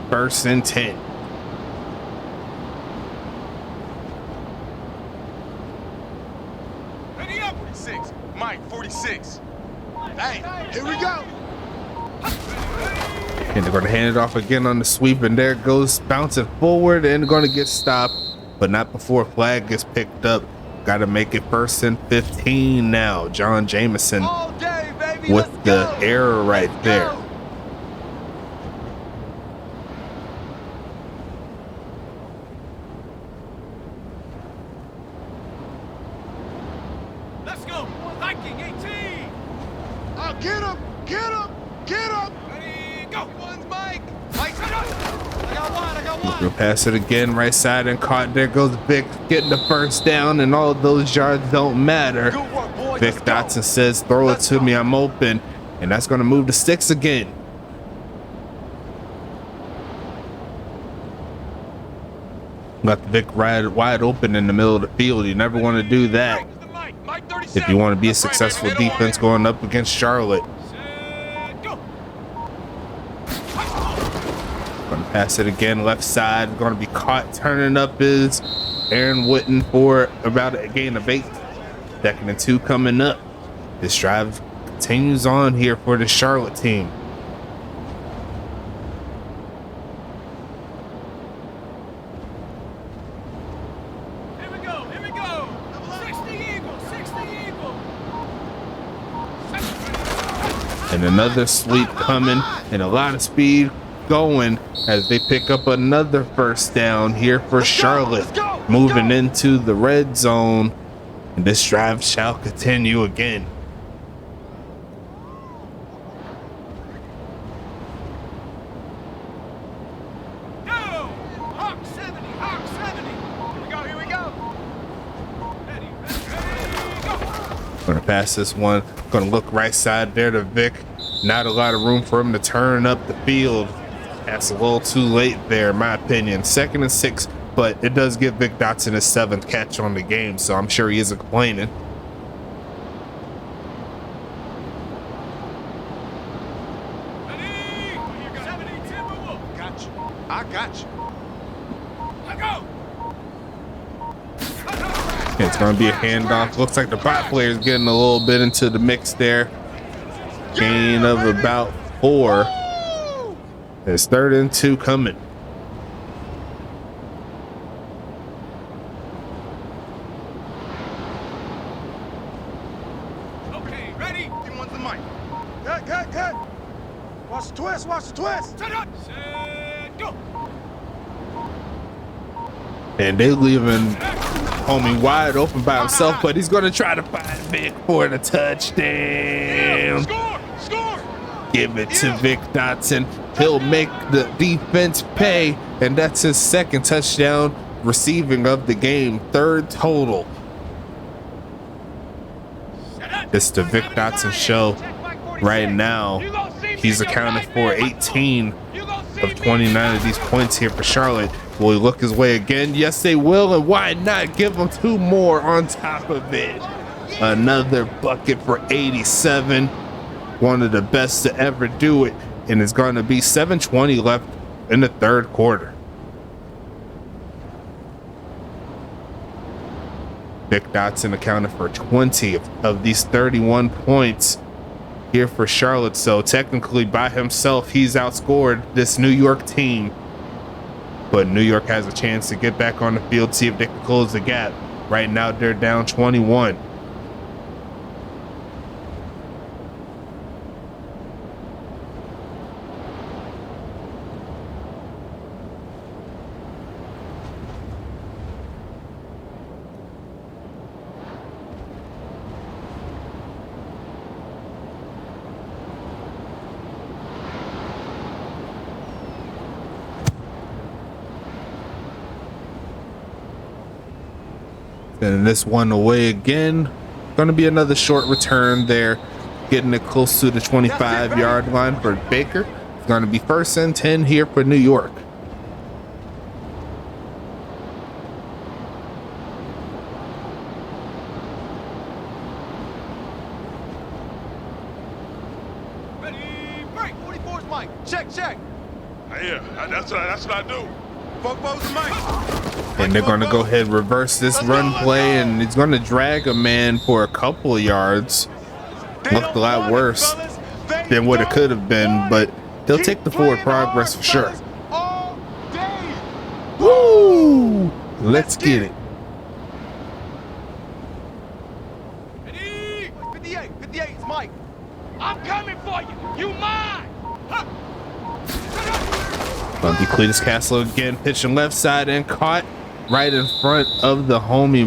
1st and 10. Ready up. 46. Mike 46. Hey, here we go. And they're going to hand it off again on the sweep, and there it goes, bouncing forward and going to get stopped, but not before a flag gets picked up. Got to make it 1st and 15 now. John Jameson with the error right there. Let's go. Liking 18. Oh, get him! Get him! Get him! Ready, go. One's Mike. Mike, I got one. We'll pass it again, right side and caught. There goes Vic getting the first down, and all of those yards don't matter. Good work, boys. Vic Let's go. Dotson says, throw it to me, I'm open. And that's going to move the sticks again. Got the Vic wide open in the middle of the field. You never want to do that Mike 37. if you want to be a That's right, successful baby. defense going up against Charlotte. Set, go. Going to pass it again, left side. Going to be caught. Turning up is Aaron Witten for about a gain of 8. 2nd and 2 coming up. This drive continues on here for the Charlotte team. Here we go. 60 Eagle. And another sweep coming and a lot of speed going as they pick up another first down here for Charlotte. Moving into the red zone. And this drive shall continue again. Go. Hawk 70. Here we go. Ready, go. Gonna pass this one. Gonna look right side there to Vic. Not a lot of room for him to turn up the field. That's a little too late there, in my opinion. 2nd and 6, but it does give Vic Dotson his 7th catch on the game, so I'm sure he isn't complaining. Ready. 70 Timberwolf. Got you. I got you. Let go. It's gonna be a handoff. Looks like the bot player is getting a little bit into the mix there. Gain of about 4. It's 3rd and 2 coming. Okay, ready. Give one's the mic. Good. Watch the twist. Set up. Set, go. And they leaving homie wide open by himself, but he's gonna try to find Vic for the touchdown. Score. Give it to Vic Dotson. He'll make the defense pay, and that's his 2nd touchdown receiving of the game, 3rd total. It's the Vic Dotson show right now. He's accounted for 18 of 29 of these points here for Charlotte. Will he look his way again? Yes, they will, and why not give him 2 more on top of it? Another bucket for 87. One of the best to ever do it, and it's going to be 7:20 left in the 3rd quarter. Vic Dotson accounted for 20 of these 31 points here for Charlotte, so technically by himself he's outscored this New York team, but New York has a chance to get back on the field, see if they can close the gap. Right now they're down 21. And this one away again. Going to be another short return there. Getting it close to the 25-yard line for Baker. It's going to be 1st and 10 here for New York. Ready, break. 44's Mike. Check. Yeah, that's what I do. Four's the mic. And they're going to go ahead and reverse this run play, and he's going to drag a man for a couple of yards. Looked a lot worse than what it could have been, but they'll take the forward progress for sure. All day. Woo! Let's get it. Ready. 58 is Mike. I'm coming for you. You mine. Gonna be Cletus Castle again, pitching left side and caught right in front of the homie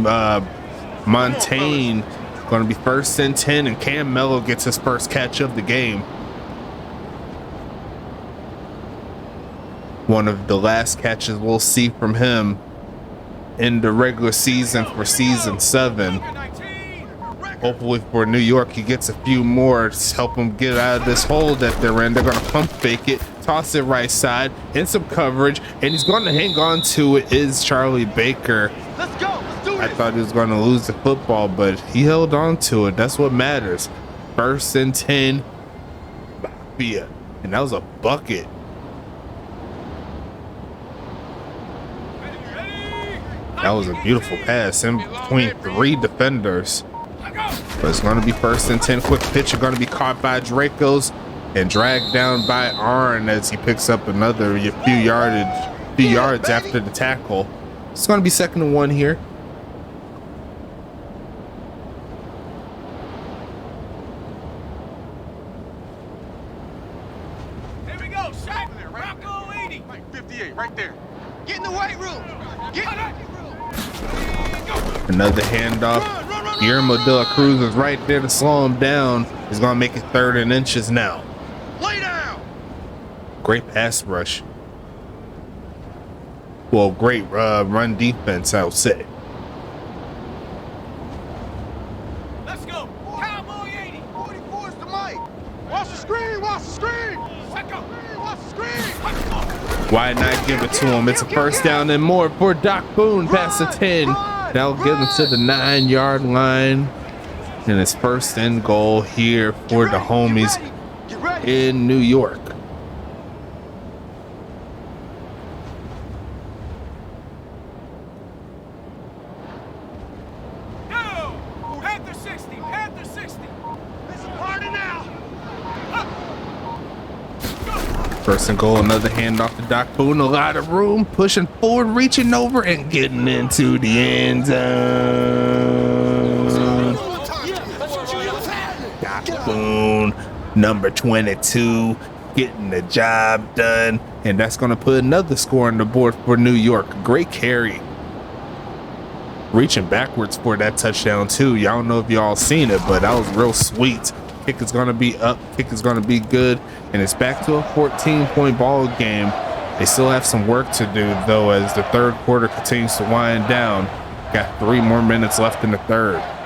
Montaigne Going to be 1st and 10, and Cam Mello gets his first catch of the game. One of the last catches we'll see from him in the regular season for season 7. Hopefully for New York, he gets a few more to help him get out of this hole that they're in. They're going to pump fake it, toss it right side, in some coverage, and he's going to hang on to it. Is Charlie Baker. Let's go. Let's do I this. thought he was going to lose the football, but he held on to it. That's what matters. 1st and 10. Mafia. And that was a bucket. That was a beautiful pass in between 3 defenders. But it's going to be 1st and 10. Quick pitch is going to be caught by Dracos and dragged down by Arn as he picks up another few yards after the tackle. It's going to be 2nd and 1 here. Here we go. Shaq. Rocco 80. 58 right there. Get in the weight room. Get in the weight room. Another handoff. Guillermo de la Cruz is right there to slow him down. He's going to make it 3rd and inches now. Lay down. Great pass rush. Well, great run defense, I would say. Let's go. Cowboy 80. 44 is the mic. Watch the screen. Watch the screen. Let's go. Watch the screen. Why not give it to him? It's a 1st down and more for Doc Boone past the 10. That'll get him to the 9-yard line. And it's 1st and goal here for the homies in New York. Panther 60. Panther 60. It's a party now. 1st and goal, another handoff to Doc Boone. A lot of room, pushing forward, reaching over, and getting into the end zone. Doc Boone, number 22, getting the job done. And that's going to put another score on the board for New York. Great carry. Reaching backwards for that touchdown, too. Y'all don't know if y'all seen it, but that was real sweet. Kick is going to be up. Kick is going to be good. And it's back to a 14-point ball game. They still have some work to do, though, as the 3rd quarter continues to wind down. Got 3 more minutes left in the 3rd.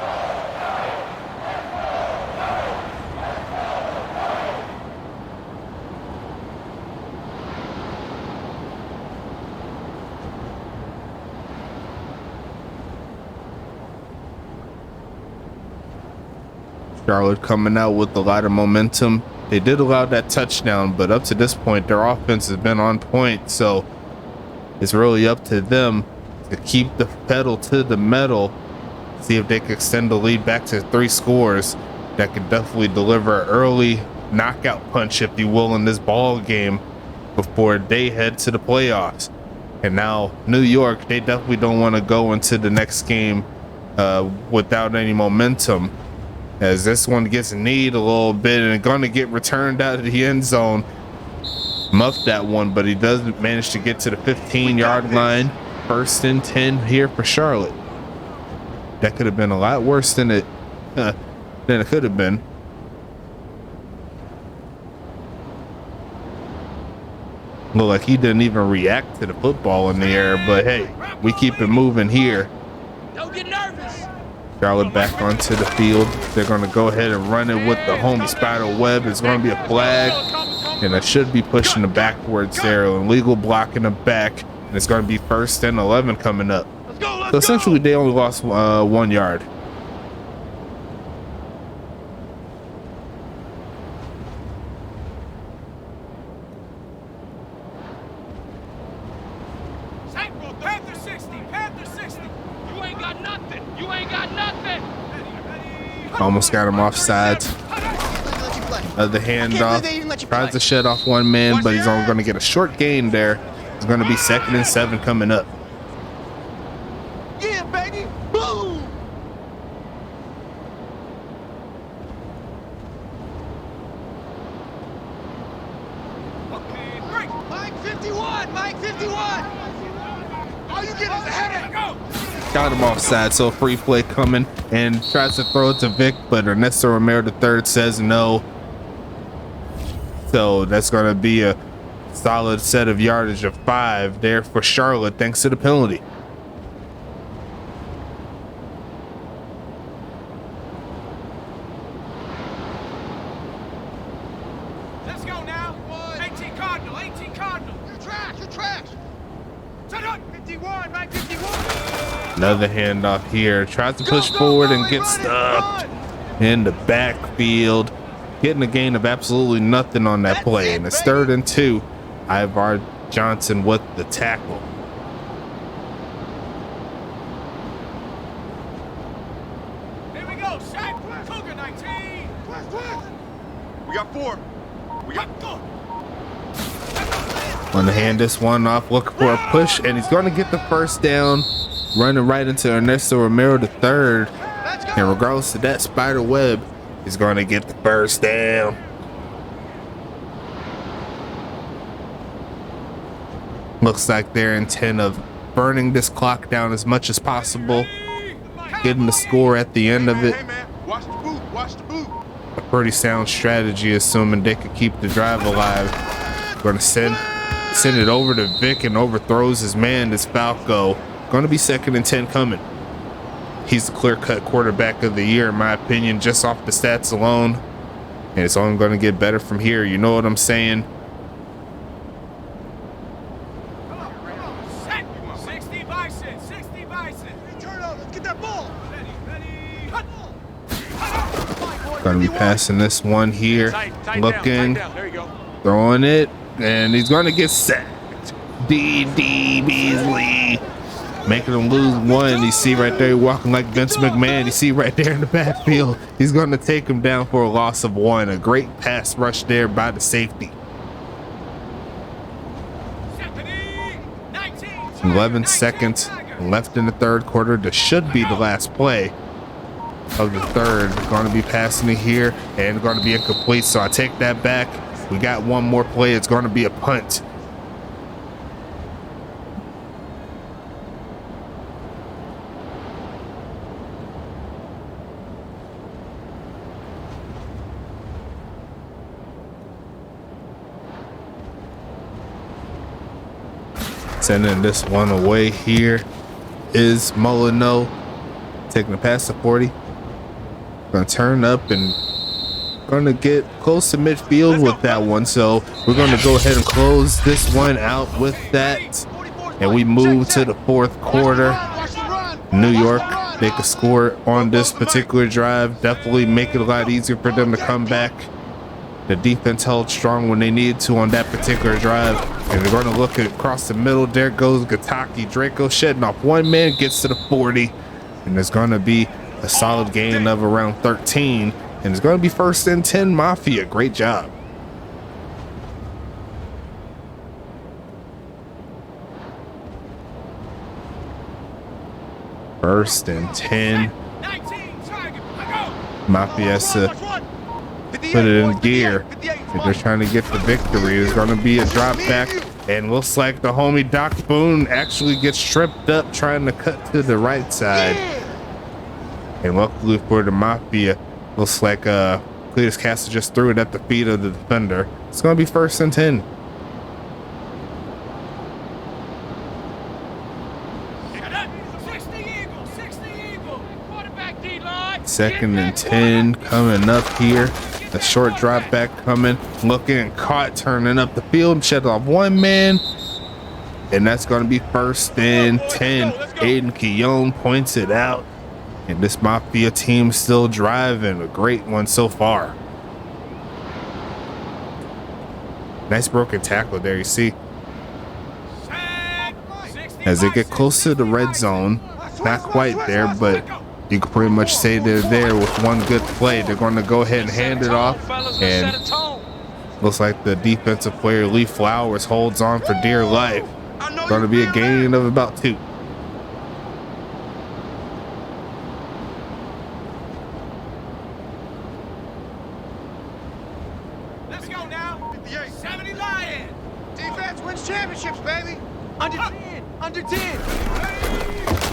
Charlotte coming out with a lot of momentum. They did allow that touchdown, but up to this point, their offense has been on point. So it's really up to them to keep the pedal to the metal, see if they can extend the lead back to 3 scores. That could definitely deliver an early knockout punch, if you will, in this ball game before they head to the playoffs. And now New York, they definitely don't want to go into the next game without any momentum, as this one gets kneed a little bit and going to get returned out of the end zone. Muffed that one, but he does manage to get to the 15-yard line. 1st and 10 here for Charlotte. That could have been a lot worse than it could have been. Look like he didn't even react to the football in the air, but hey, we keep it moving here. Don't get nervous. Charlotte back onto the field. They're going to go ahead and run it with the home spider web. It's going to be a flag, and it should be pushing the backwards there. Illegal block in the back, and it's going to be 1st and 11 coming up. So essentially, they only lost 1 yard. Panther 60. Panther 60. You ain't got nothing. You ain't got nothing. Almost got him offside. The handoff. Tries to shut off one man, but he's only going to get a short gain there. It's going to be 2nd and 7 coming up. Yeah, baby. Boom. Mike 51. Mike 51. All you get is a headache. Go. got him offside, so a free play coming and tries to throw it to Vic, but Ernesto Romero III says no. So that's going to be a solid set of yardage of 5 there for Charlotte thanks to the penalty. Let's go now. 18 Cardinal, 18 Cardinal. You're trash. 51, 951. Another handoff here. Tries to push forward and gets stuck in the backfield. Getting a gain of absolutely nothing on that play. And it's 3rd and 2. Ivar Johnson with the tackle. Here we go. Sack. Cougar 19. We got 4. We got 4. Want to hand this one off, looking for a push, and he's going to get the first down, running right into Ernesto Romero III. And regardless of that spider web, he's going to get the first down. Looks like their intent of burning this clock down as much as possible, getting the score at the end of it. Hey man, watch the boot. Watch the boot. A pretty sound strategy, assuming they could keep the drive alive. Going to send it over to Vic and overthrows his man, this Falco. Going to be 2nd and 10 coming. He's the clear-cut quarterback of the year, in my opinion, just off the stats alone. And it's only going to get better from here. You know what I'm saying? 60 Bison. 60 Bison. Turn over. Let's get that ball. Ready. Cut. Going to be passing this one here. Looking. There you go. Throwing it. And he's going to get sacked. D.D. Beasley. Making him lose 1. You see right there, walking like Vince McMahon. You see right there in the backfield. He's going to take him down for a loss of 1. A great pass rush there by the safety. 11 seconds left in the 3rd quarter. This should be the last play of the 3rd. Going to be passing it here and going to be incomplete. So I take that back. We got one more play. It's going to be a punt. Sending this one away here is Molyneux, taking the pass to 40. Gonna turn up and gonna get close to midfield with that one. So we're gonna go ahead and close this one out with that. And we move to the 4th quarter. New York, they could score on this particular drive. Definitely make it a lot easier for them to come back. The defense held strong when they needed to on that particular drive. And they're going to look at across the middle. There goes Gataki. Draco shedding off 1 man, gets to the 40. And there's going to be a solid gain of around 13. And it's going to be 1st and 10 Mafia. Great job. First and 10. Mafia put it in gear. If they're trying to get the victory, there's going to be a drop back, and looks like the homie Doc Boone actually gets tripped up trying to cut to the right side. And luckily for the Mafia, looks like Cletus Castle just threw it at the feet of the defender. It's going to be 1st and 10. Second and 10 coming up here. A short drop back coming, looking and caught, turning up the field, shed off 1 man. And that's going to be 1st and 10. Aiden Keown points it out. And this Mafia team still driving. A great one so far. Nice broken tackle there, you see. As they get close to the red zone, not quite there, but you can pretty much say they're there with one good play. They're going to go ahead and hand it off. And looks like the defensive player, Lee Flowers, holds on for dear life. Going to be a gain of about 2. Let's go now. 70 Lions. Defense wins championships, baby. Under 10. Under 10.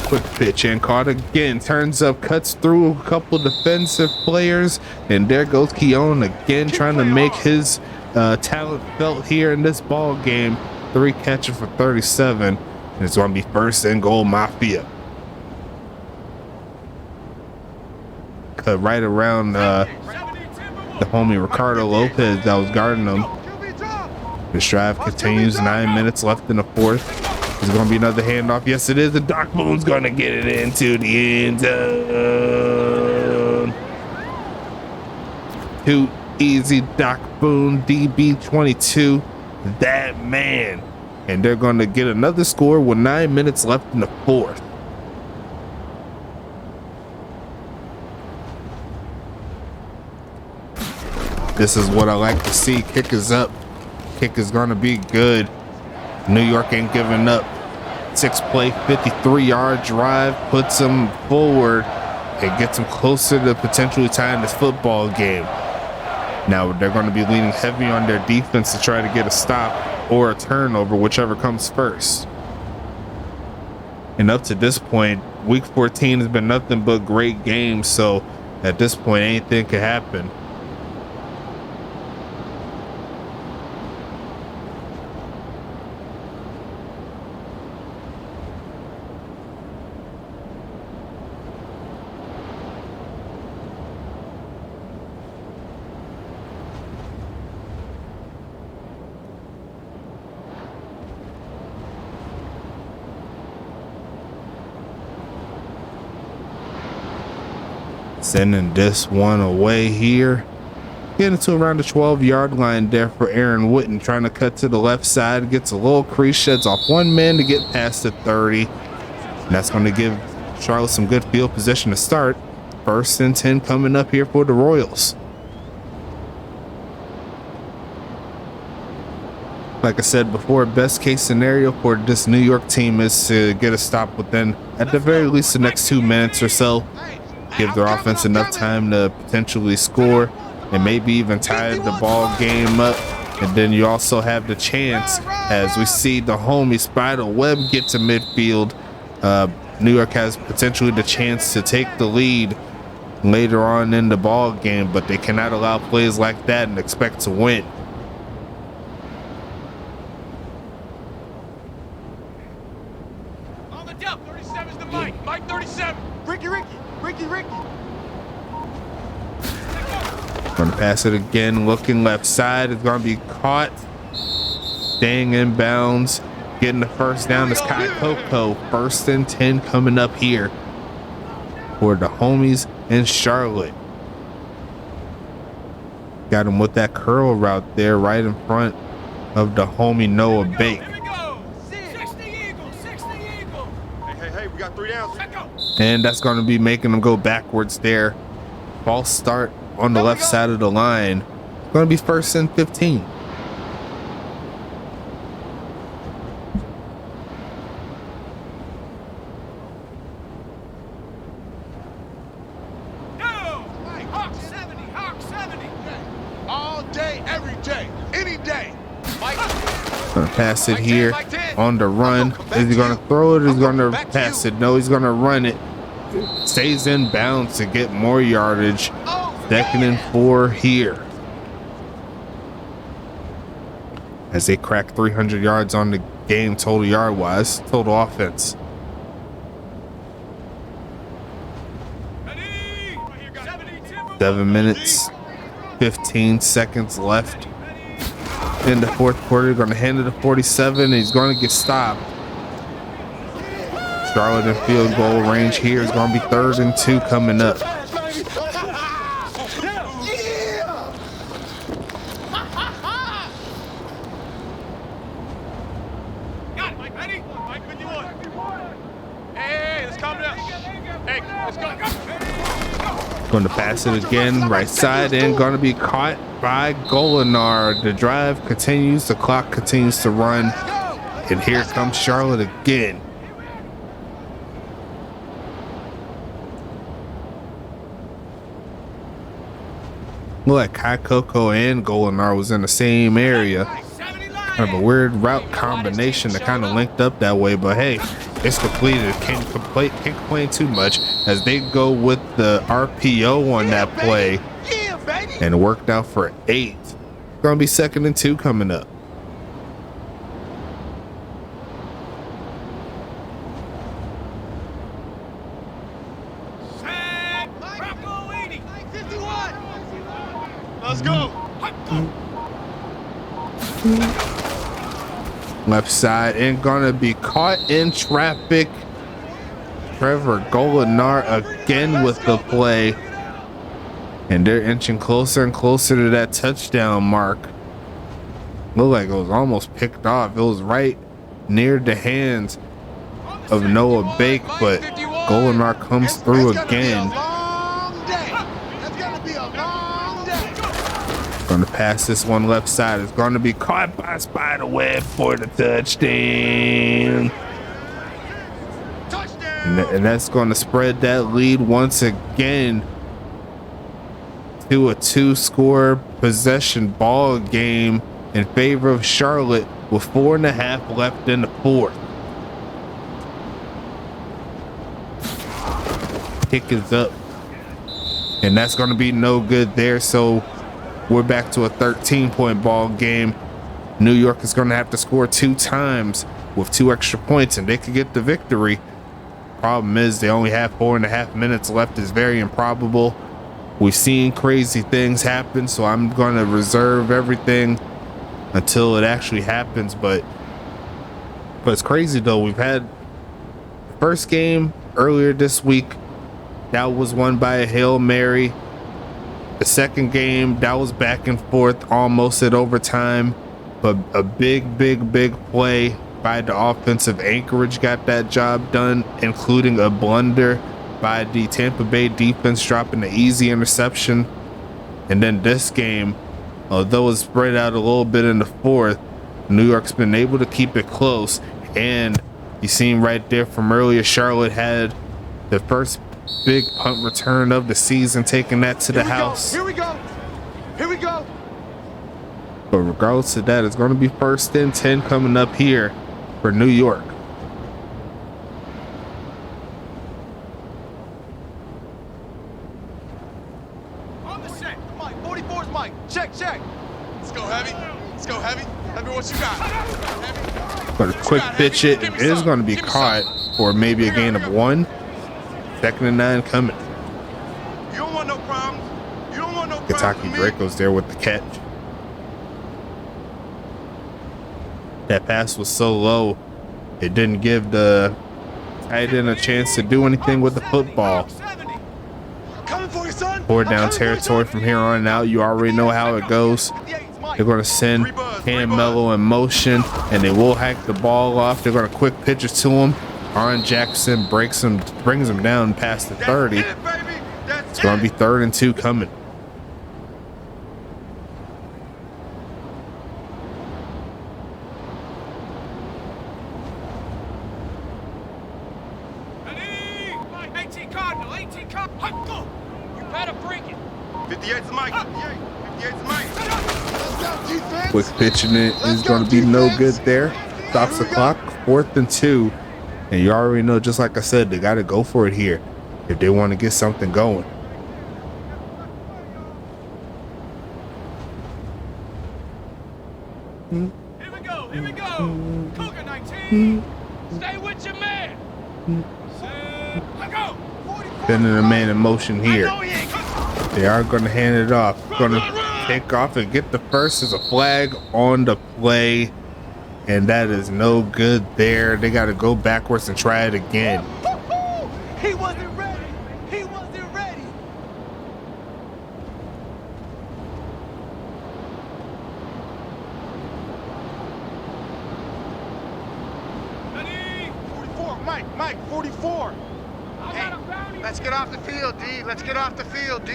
Quick pitch and caught again. Turns up, cuts through a couple defensive players, and there goes Keon again, trying to make his talent felt here in this ball game. 3 catches for 37, and it's going to be first and goal Mafia. Cut right around the homie Ricardo Lopez that was guarding him. The drive continues. 9 minutes left in the fourth. Is it going to be another handoff? Yes, it is. The Doc Boone's going to get it into the end zone. Too easy, Doc Boone, DB22, that man. And they're going to get another score with 9 minutes left in the fourth. This is what I like to see. Kick is up. Kick is going to be good. New York ain't giving up. 6-play, 53-yard drive puts them forward and gets them closer to potentially tying this football game. Now they're going to be leaning heavy on their defense to try to get a stop or a turnover, whichever comes first. And up to this point, week 14 has been nothing but great games, so at this point anything could happen. Sending this one away here. Getting to around the 12-yard line there for Aaron Witten. Trying to cut to the left side. Gets a little crease. Sheds off one man to get past the 30. And that's going to give Charlotte some good field position to start. 1st and 10 coming up here for the Royals. Like I said before, best case scenario for this New York team is to get a stop within, at the very least, the next 2 minutes or so. Give their offense enough time to potentially score and maybe even tie the ball game up. And then you also have the chance, as we see the homie Spider Webb get to midfield. New York has potentially the chance to take the lead later on in the ball game, but they cannot allow plays like that and expect to win. On the depth, 37's the Mike. Mike 37. Ricky. Gonna pass it again, looking left side. It's gonna be caught. Staying in bounds. Getting the first down is Kai Coco. 1st and 10 coming up here for the homies in Charlotte. Got him with that curl route there right in front of the homie Noah Bake. Hey, we got 3 downs. And that's going to be making them go backwards there. False start on the left side of the line. Going to be 1st and 15. Hawk 70. All day, every day, any day. Mike. Gonna pass it here on the run. Is he gonna throw it? Or is he gonna pass it? No, he's gonna run it. Stays in bounds to get more yardage. 2nd and 4 here. As they crack 300 yards on the game total yard wise, total offense. 7 minutes, 15 seconds left in the fourth quarter. Going to hand it to 47, and he's going to get stopped. Charlotte in field goal range here is going to be 3rd and 2 coming up. Got it, Mike. Ready? Mike, when you want. Hey, let's calm down. Hey, let's go. Going to pass it again, right side, and going to be caught by Golinar. The drive continues, the clock continues to run, and here comes Charlotte again. Look, Kai Coco and Golinar was in the same area. Kind of a weird route combination that kind of linked up that way, but hey, it's completed. Can't complain too much as they go with the RPO on that play, and it worked out for 8. Gonna be 2nd and 2 coming up. Let's go. Left side and gonna be caught in traffic. Trevor Golinar again with the play, and they're inching closer and closer to that touchdown mark. Looked like it was almost picked off. It was right near the hands of Noah Bake, but Golinar comes through again. Gonna pass this one left side. It's gonna be caught by Spiderweb for the touchdown. And that's gonna spread that lead once again to a 2-score possession ball game in favor of Charlotte with 4.5 left in the 4th. Kick is up, and that's gonna be no good there. So we're back to a 13-point ball game. New York is going to have to score 2 times with 2 extra points, and they could get the victory. Problem is, they only have 4.5 minutes left. Is very improbable. We've seen crazy things happen, so I'm going to reserve everything until it actually happens. But it's crazy though. We've had the first game earlier this week. That was won by a Hail Mary. The second game, that was back and forth almost at overtime, but a big play by the offensive Anchorage got that job done, including a blunder by the Tampa Bay defense, dropping an easy interception. And then this game, although it's spread out a little bit in the 4th, New York's been able to keep it close. And you seen right there from earlier, Charlotte had the first big punt return of the season, taking that to the house. Here we go. But regardless of that, it's going to be 1st and 10 coming up here for New York. On the set. Mike, 44's Mike. Check. Let's go heavy. Heavy, what you got? Heavy. But a quick pitch it is going to be caught for maybe a gain of 1. 2nd and 9 coming. You don't want no problems. Kentucky Draco's there with the catch. That pass was so low, it didn't give the tight end a chance to do anything with the football. Coming for you, son. 4 down territory from here on out. You already know how it goes. They're going to send Cam Mello in motion, and they will hack the ball off. They're going to quick pitch it to him. Aaron Jackson brings him down past the 30. It's going to be 3rd and 2 coming. You better bring it. 58's Mike. 58's Mike. Quick pitching it is going to be no good there. Stops the clock. 4th and 2. And you already know, just like I said, they got to go for it here if they want to get something going. Here we go. Cougar 19. Stay with your man. Let go. Sending a man in motion here. They are going to hand it off. Going to take off and get the first. There's a flag on the play, and that is no good there. They got to go backwards and try it again. He wasn't ready. He wasn't ready. Ready? 44, Mike, 44. Let's get off the field, D. Let's get off the field, D.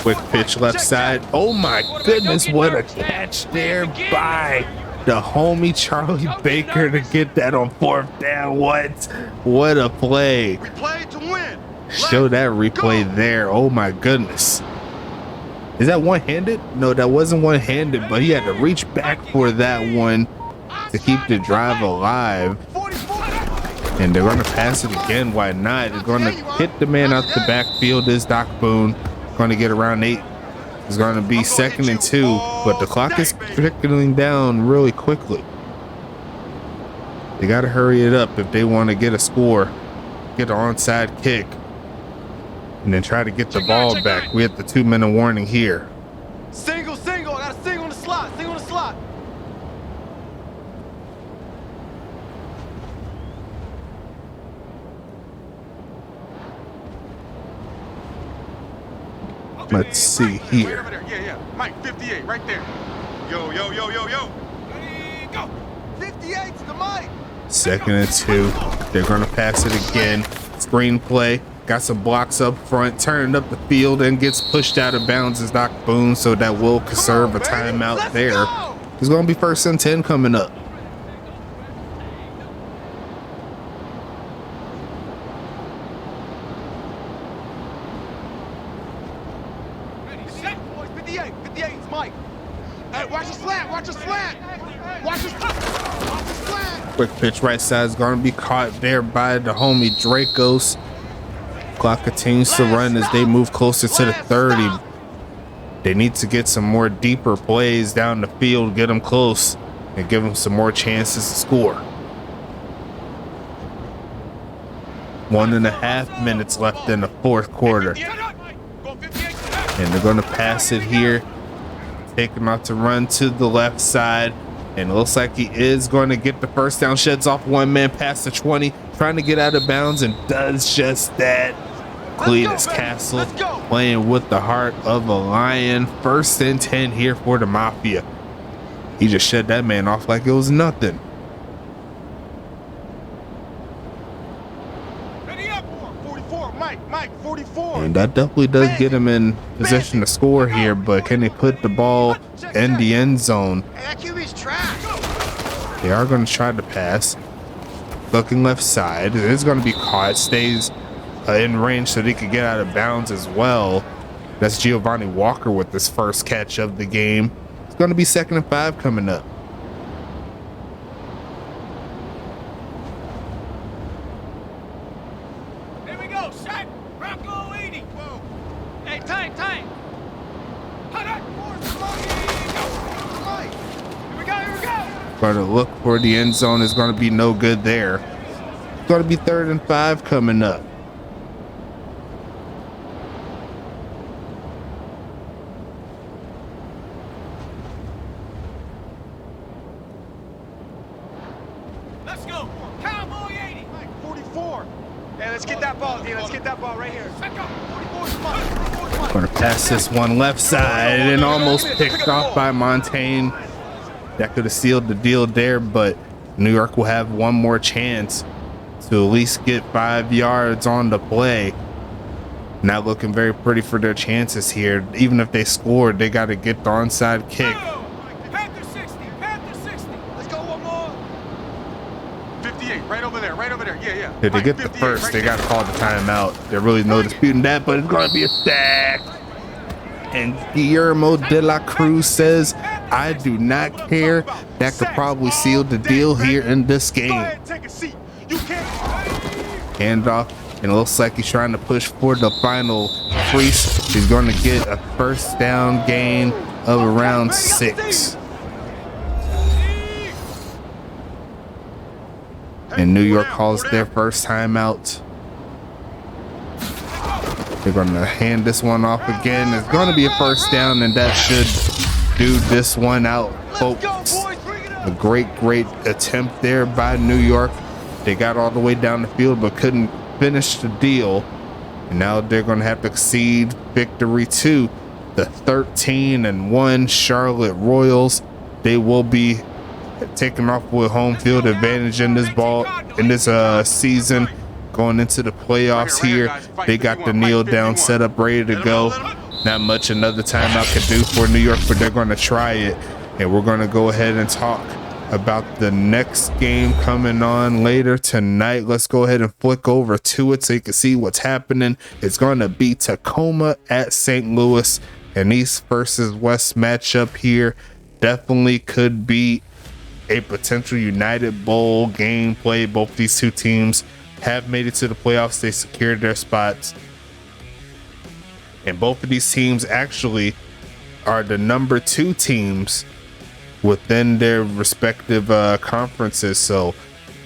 Quick pitch left side. Oh my goodness, what a catch there by the homie Charlie Baker to get that on 4th down. What a play. We played to win. Show that replay there. Oh my goodness. Is that one-handed? No, that wasn't one-handed, but he had to reach back for that one to keep the drive alive. And they're going to pass it again. Why not? They're going to hit the man out the backfield. Is Doc Boone going to get around 8? It's going to be 2nd and 2, but the clock is trickling down really quickly. They got to hurry it up if they want to get a score, get an onside kick, and then try to get the ball back. We have the 2-minute warning here. Single. I got a single on the slot. Let's see here. Right over there. Yeah. Mike, 58, right there. Yo. Ready, go. 58 to the mic. 2nd and 2. They're going to pass it again. Screenplay. Got some blocks up front. Turned up the field and gets pushed out of bounds as Doc Boone. So that will conserve a timeout there. It's going to be 1st and 10 coming up. Ready, set. Boys, 58 is Mike. Hey, watch the slant. Watch the slant. Quick pitch right side is going to be caught there by the homie Dracos. Clock continues to run as they move closer to the 30. They need to get some more deeper plays down the field, get them close, and give them some more chances to score. 1.5 minutes left in the 4th quarter. And they're going to pass it here. Take him out to run to the left side. And it looks like he is going to get the first down. Sheds off one man past the 20. Trying to get out of bounds and does just that. Cletus Castle playing with the heart of a lion. 1st and 10 here for the Mafia. He just shed that man off like it was nothing. Ready up. 44. Mike, 44. And that definitely does get him in position to score here, but can they put the ball in the end zone? That QB's trash. They are going to try to pass. Looking left side. It is going to be caught. Stays in range so they could get out of bounds as well. That's Giovanni Walker with his first catch of the game. It's going to be 2nd and 5 coming up. Here we go, set. Bronco 80. Whoa. Hey, time. Hot. Here we go. But a look for the end zone is going to be no good there. It's going to be 3rd and 5 coming up. Let's go. Cowboy 80. 44. Hey, let's get that ball, D. Let's get that ball right here. Set go. 44 is Mike. Going to pass this one left side and almost picked off by Montaigne. That could have sealed the deal there, but New York will have one more chance to at least get 5 yards on the play. Not looking very pretty for their chances here. Even if they scored, they got to get the onside kick. Panther 60. Let's go one more. 58, right over there. Yeah. If they get the first, they got to call the timeout. There's really no disputing that, but it's going to be a sack. And Guillermo de la Cruz says, I do not care. That could probably seal the deal here in this game. Take a seat. You can't. Handoff, and it looks like he's trying to push for the final crease. He's going to get a 1st down gain of around 6. And New York calls their first timeout. They're going to hand this one off again. It's going to be a 1st down, and that should do this one out, folks. A great attempt there by New York. They got all the way down the field but couldn't finish the deal. And now they're going to have to concede victory to the 13-1 Charlotte Royals. They will be taking off with home field advantage in this season. Going into the playoffs here, they got the kneel down set up, ready to go. Not much another timeout could do for New York, but they're going to try it. And we're going to go ahead and talk about the next game coming on later tonight. Let's go ahead and flick over to it so you can see what's happening. It's going to be Tacoma at St. Louis. an East versus West matchup here. Definitely could be a potential United Bowl gameplay. Both these two teams have made it to the playoffs. They secured their spots. And both of these teams actually are the number 2 teams within their respective conferences. So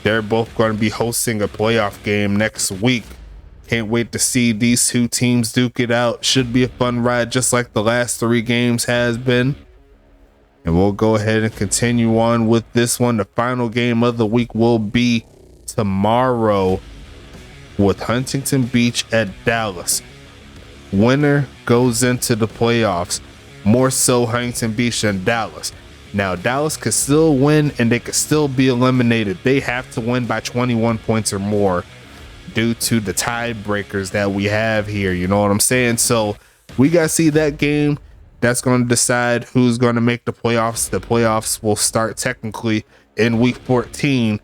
they're both going to be hosting a playoff game next week. Can't wait to see these two teams duke it out. Should be a fun ride, just like the last 3 games has been. And we'll go ahead and continue on with this one. The final game of the week will be tomorrow with Huntington Beach at Dallas. Winner goes into the playoffs. More so Huntington Beach than Dallas. Now, Dallas could still win and they could still be eliminated. They have to win by 21 points or more due to the tiebreakers that we have here. You know what I'm saying? So we got to see that game. That's going to decide who's going to make the playoffs. The playoffs will start technically in week 14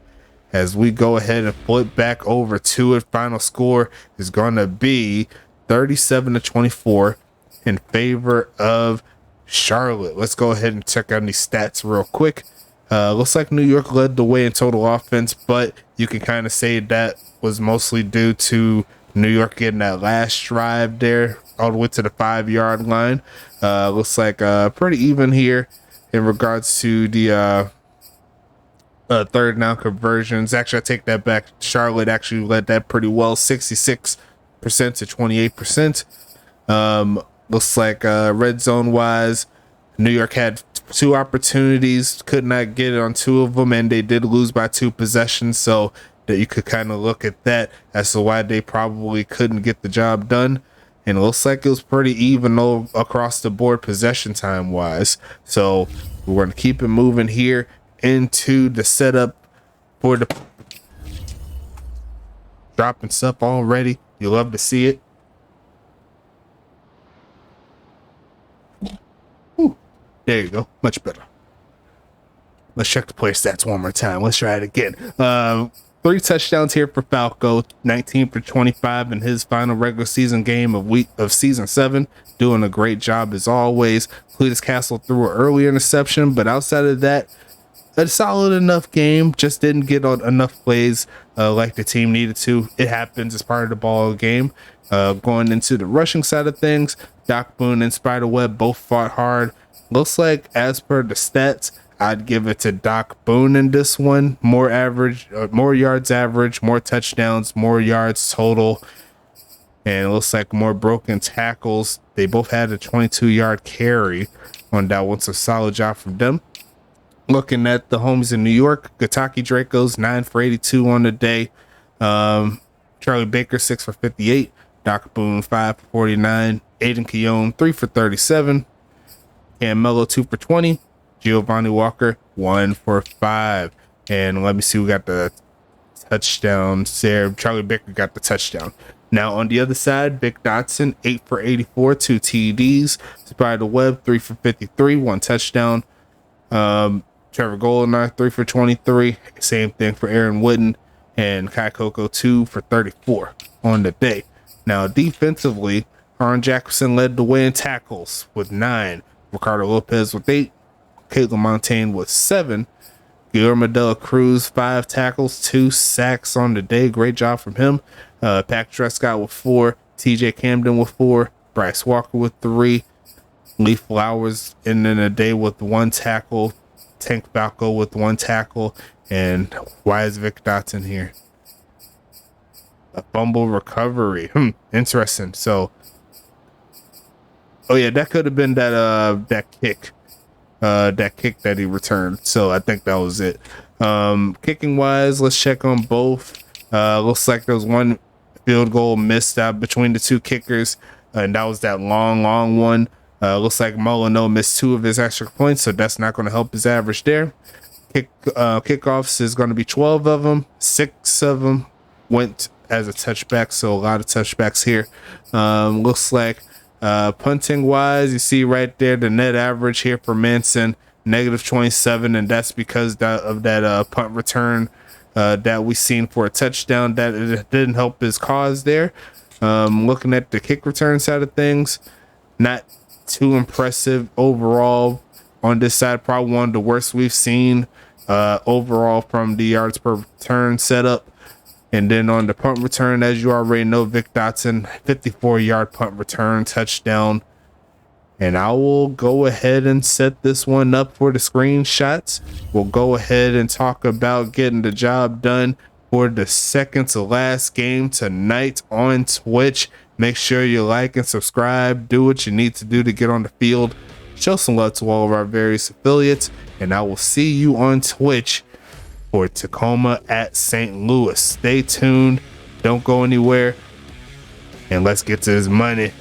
as we go ahead and flip back over to it. Final score is going to be 37-24 in favor of Charlotte. Let's go ahead and check out these stats real quick. Looks like New York led the way in total offense, but you can kind of say that was mostly due to New York getting that last drive there all the way to the 5-yard line. Looks like pretty even here in regards to the third down conversions. Actually, I take that back. Charlotte actually led that pretty well, 66% to 28%. Looks like red zone wise, New York had 2 opportunities, could not get it on 2 of them, and they did lose by 2 possessions. So that you could kind of look at that as to why they probably couldn't get the job done. And it looks like it was pretty even across the board possession time wise. So we're going to keep it moving here into the setup for the dropping stuff already. You love to see it. Whew. There you go. Much better. Let's check the player stats one more time. Let's try it again. 3 touchdowns here for Falco, 19 for 25 in his final regular season game of season 7. Doing a great job as always. Cletus Castle threw an early interception, but outside of that, a solid enough game. Just didn't get on enough plays like the team needed to. It happens as part of the ball game. Going into the rushing side of things, Doc Boone and Spiderweb both fought hard. Looks like, as per the stats, I'd give it to Doc Boone in this one. More yards average, more touchdowns, more yards total. And it looks like more broken tackles. They both had a 22-yard carry on that one. So solid job from them. Looking at the homies in New York, Gataki Dracos, 9 for 82 on the day. Charlie Baker, 6 for 58. Doc Boone, 5 for 49. Aiden Keown, 3 for 37. And Mello, 2 for 20. Giovanni Walker, 1 for 5. And let me see, we got the touchdowns there. Charlie Baker got the touchdown. Now on the other side, Vic Dotson, 8 for 84, 2 TDs. Spiderweb, 3 for 53, 1 touchdown. Trevor Goldenar, 3 for 23. Same thing for Aaron Wooden. And Kai Coco, 2 for 34 on the day. Now defensively, Aaron Jackson led the way in tackles with 9. Ricardo Lopez with 8. Caitlin Montaigne with 7. Guillermo de la Cruz, 5 tackles, 2 sacks on the day. Great job from him. Pac Trescott with 4. TJ Camden with 4. Bryce Walker with 3. Lee Flowers in a day with 1 tackle. Tank Falco with 1 tackle. And why is Vic Dotson here? A fumble recovery. Interesting. So, oh yeah, that could have been that kick. That kick that he returned. So I think that was it. Kicking wise, let's check on both. Looks like there was 1 field goal missed out between the 2 kickers, and that was that long one. Looks like Molyneux missed 2 of his extra points, so that's not going to help his average there. Kickoffs is going to be 12 of them. 6 of them went as a touchback, so a lot of touchbacks here. Looks like punting wise, you see right there the net average here for Manson, -27, and that's because of that punt return that we seen for a touchdown. That it didn't help his cause there. Looking at the kick return side of things, not too impressive overall on this side. Probably one of the worst we've seen overall from the yards per return setup. And then on the punt return, as you already know, Vic Dotson, 54-yard punt return, touchdown. And I will go ahead and set this one up for the screenshots. We'll go ahead and talk about getting the job done for the second to last game tonight on Twitch. Make sure you like and subscribe. Do what you need to do to get on the field. Show some love to all of our various affiliates. And I will see you on Twitch for Tacoma at St. Louis. Stay tuned. Don't go anywhere. And let's get to this money.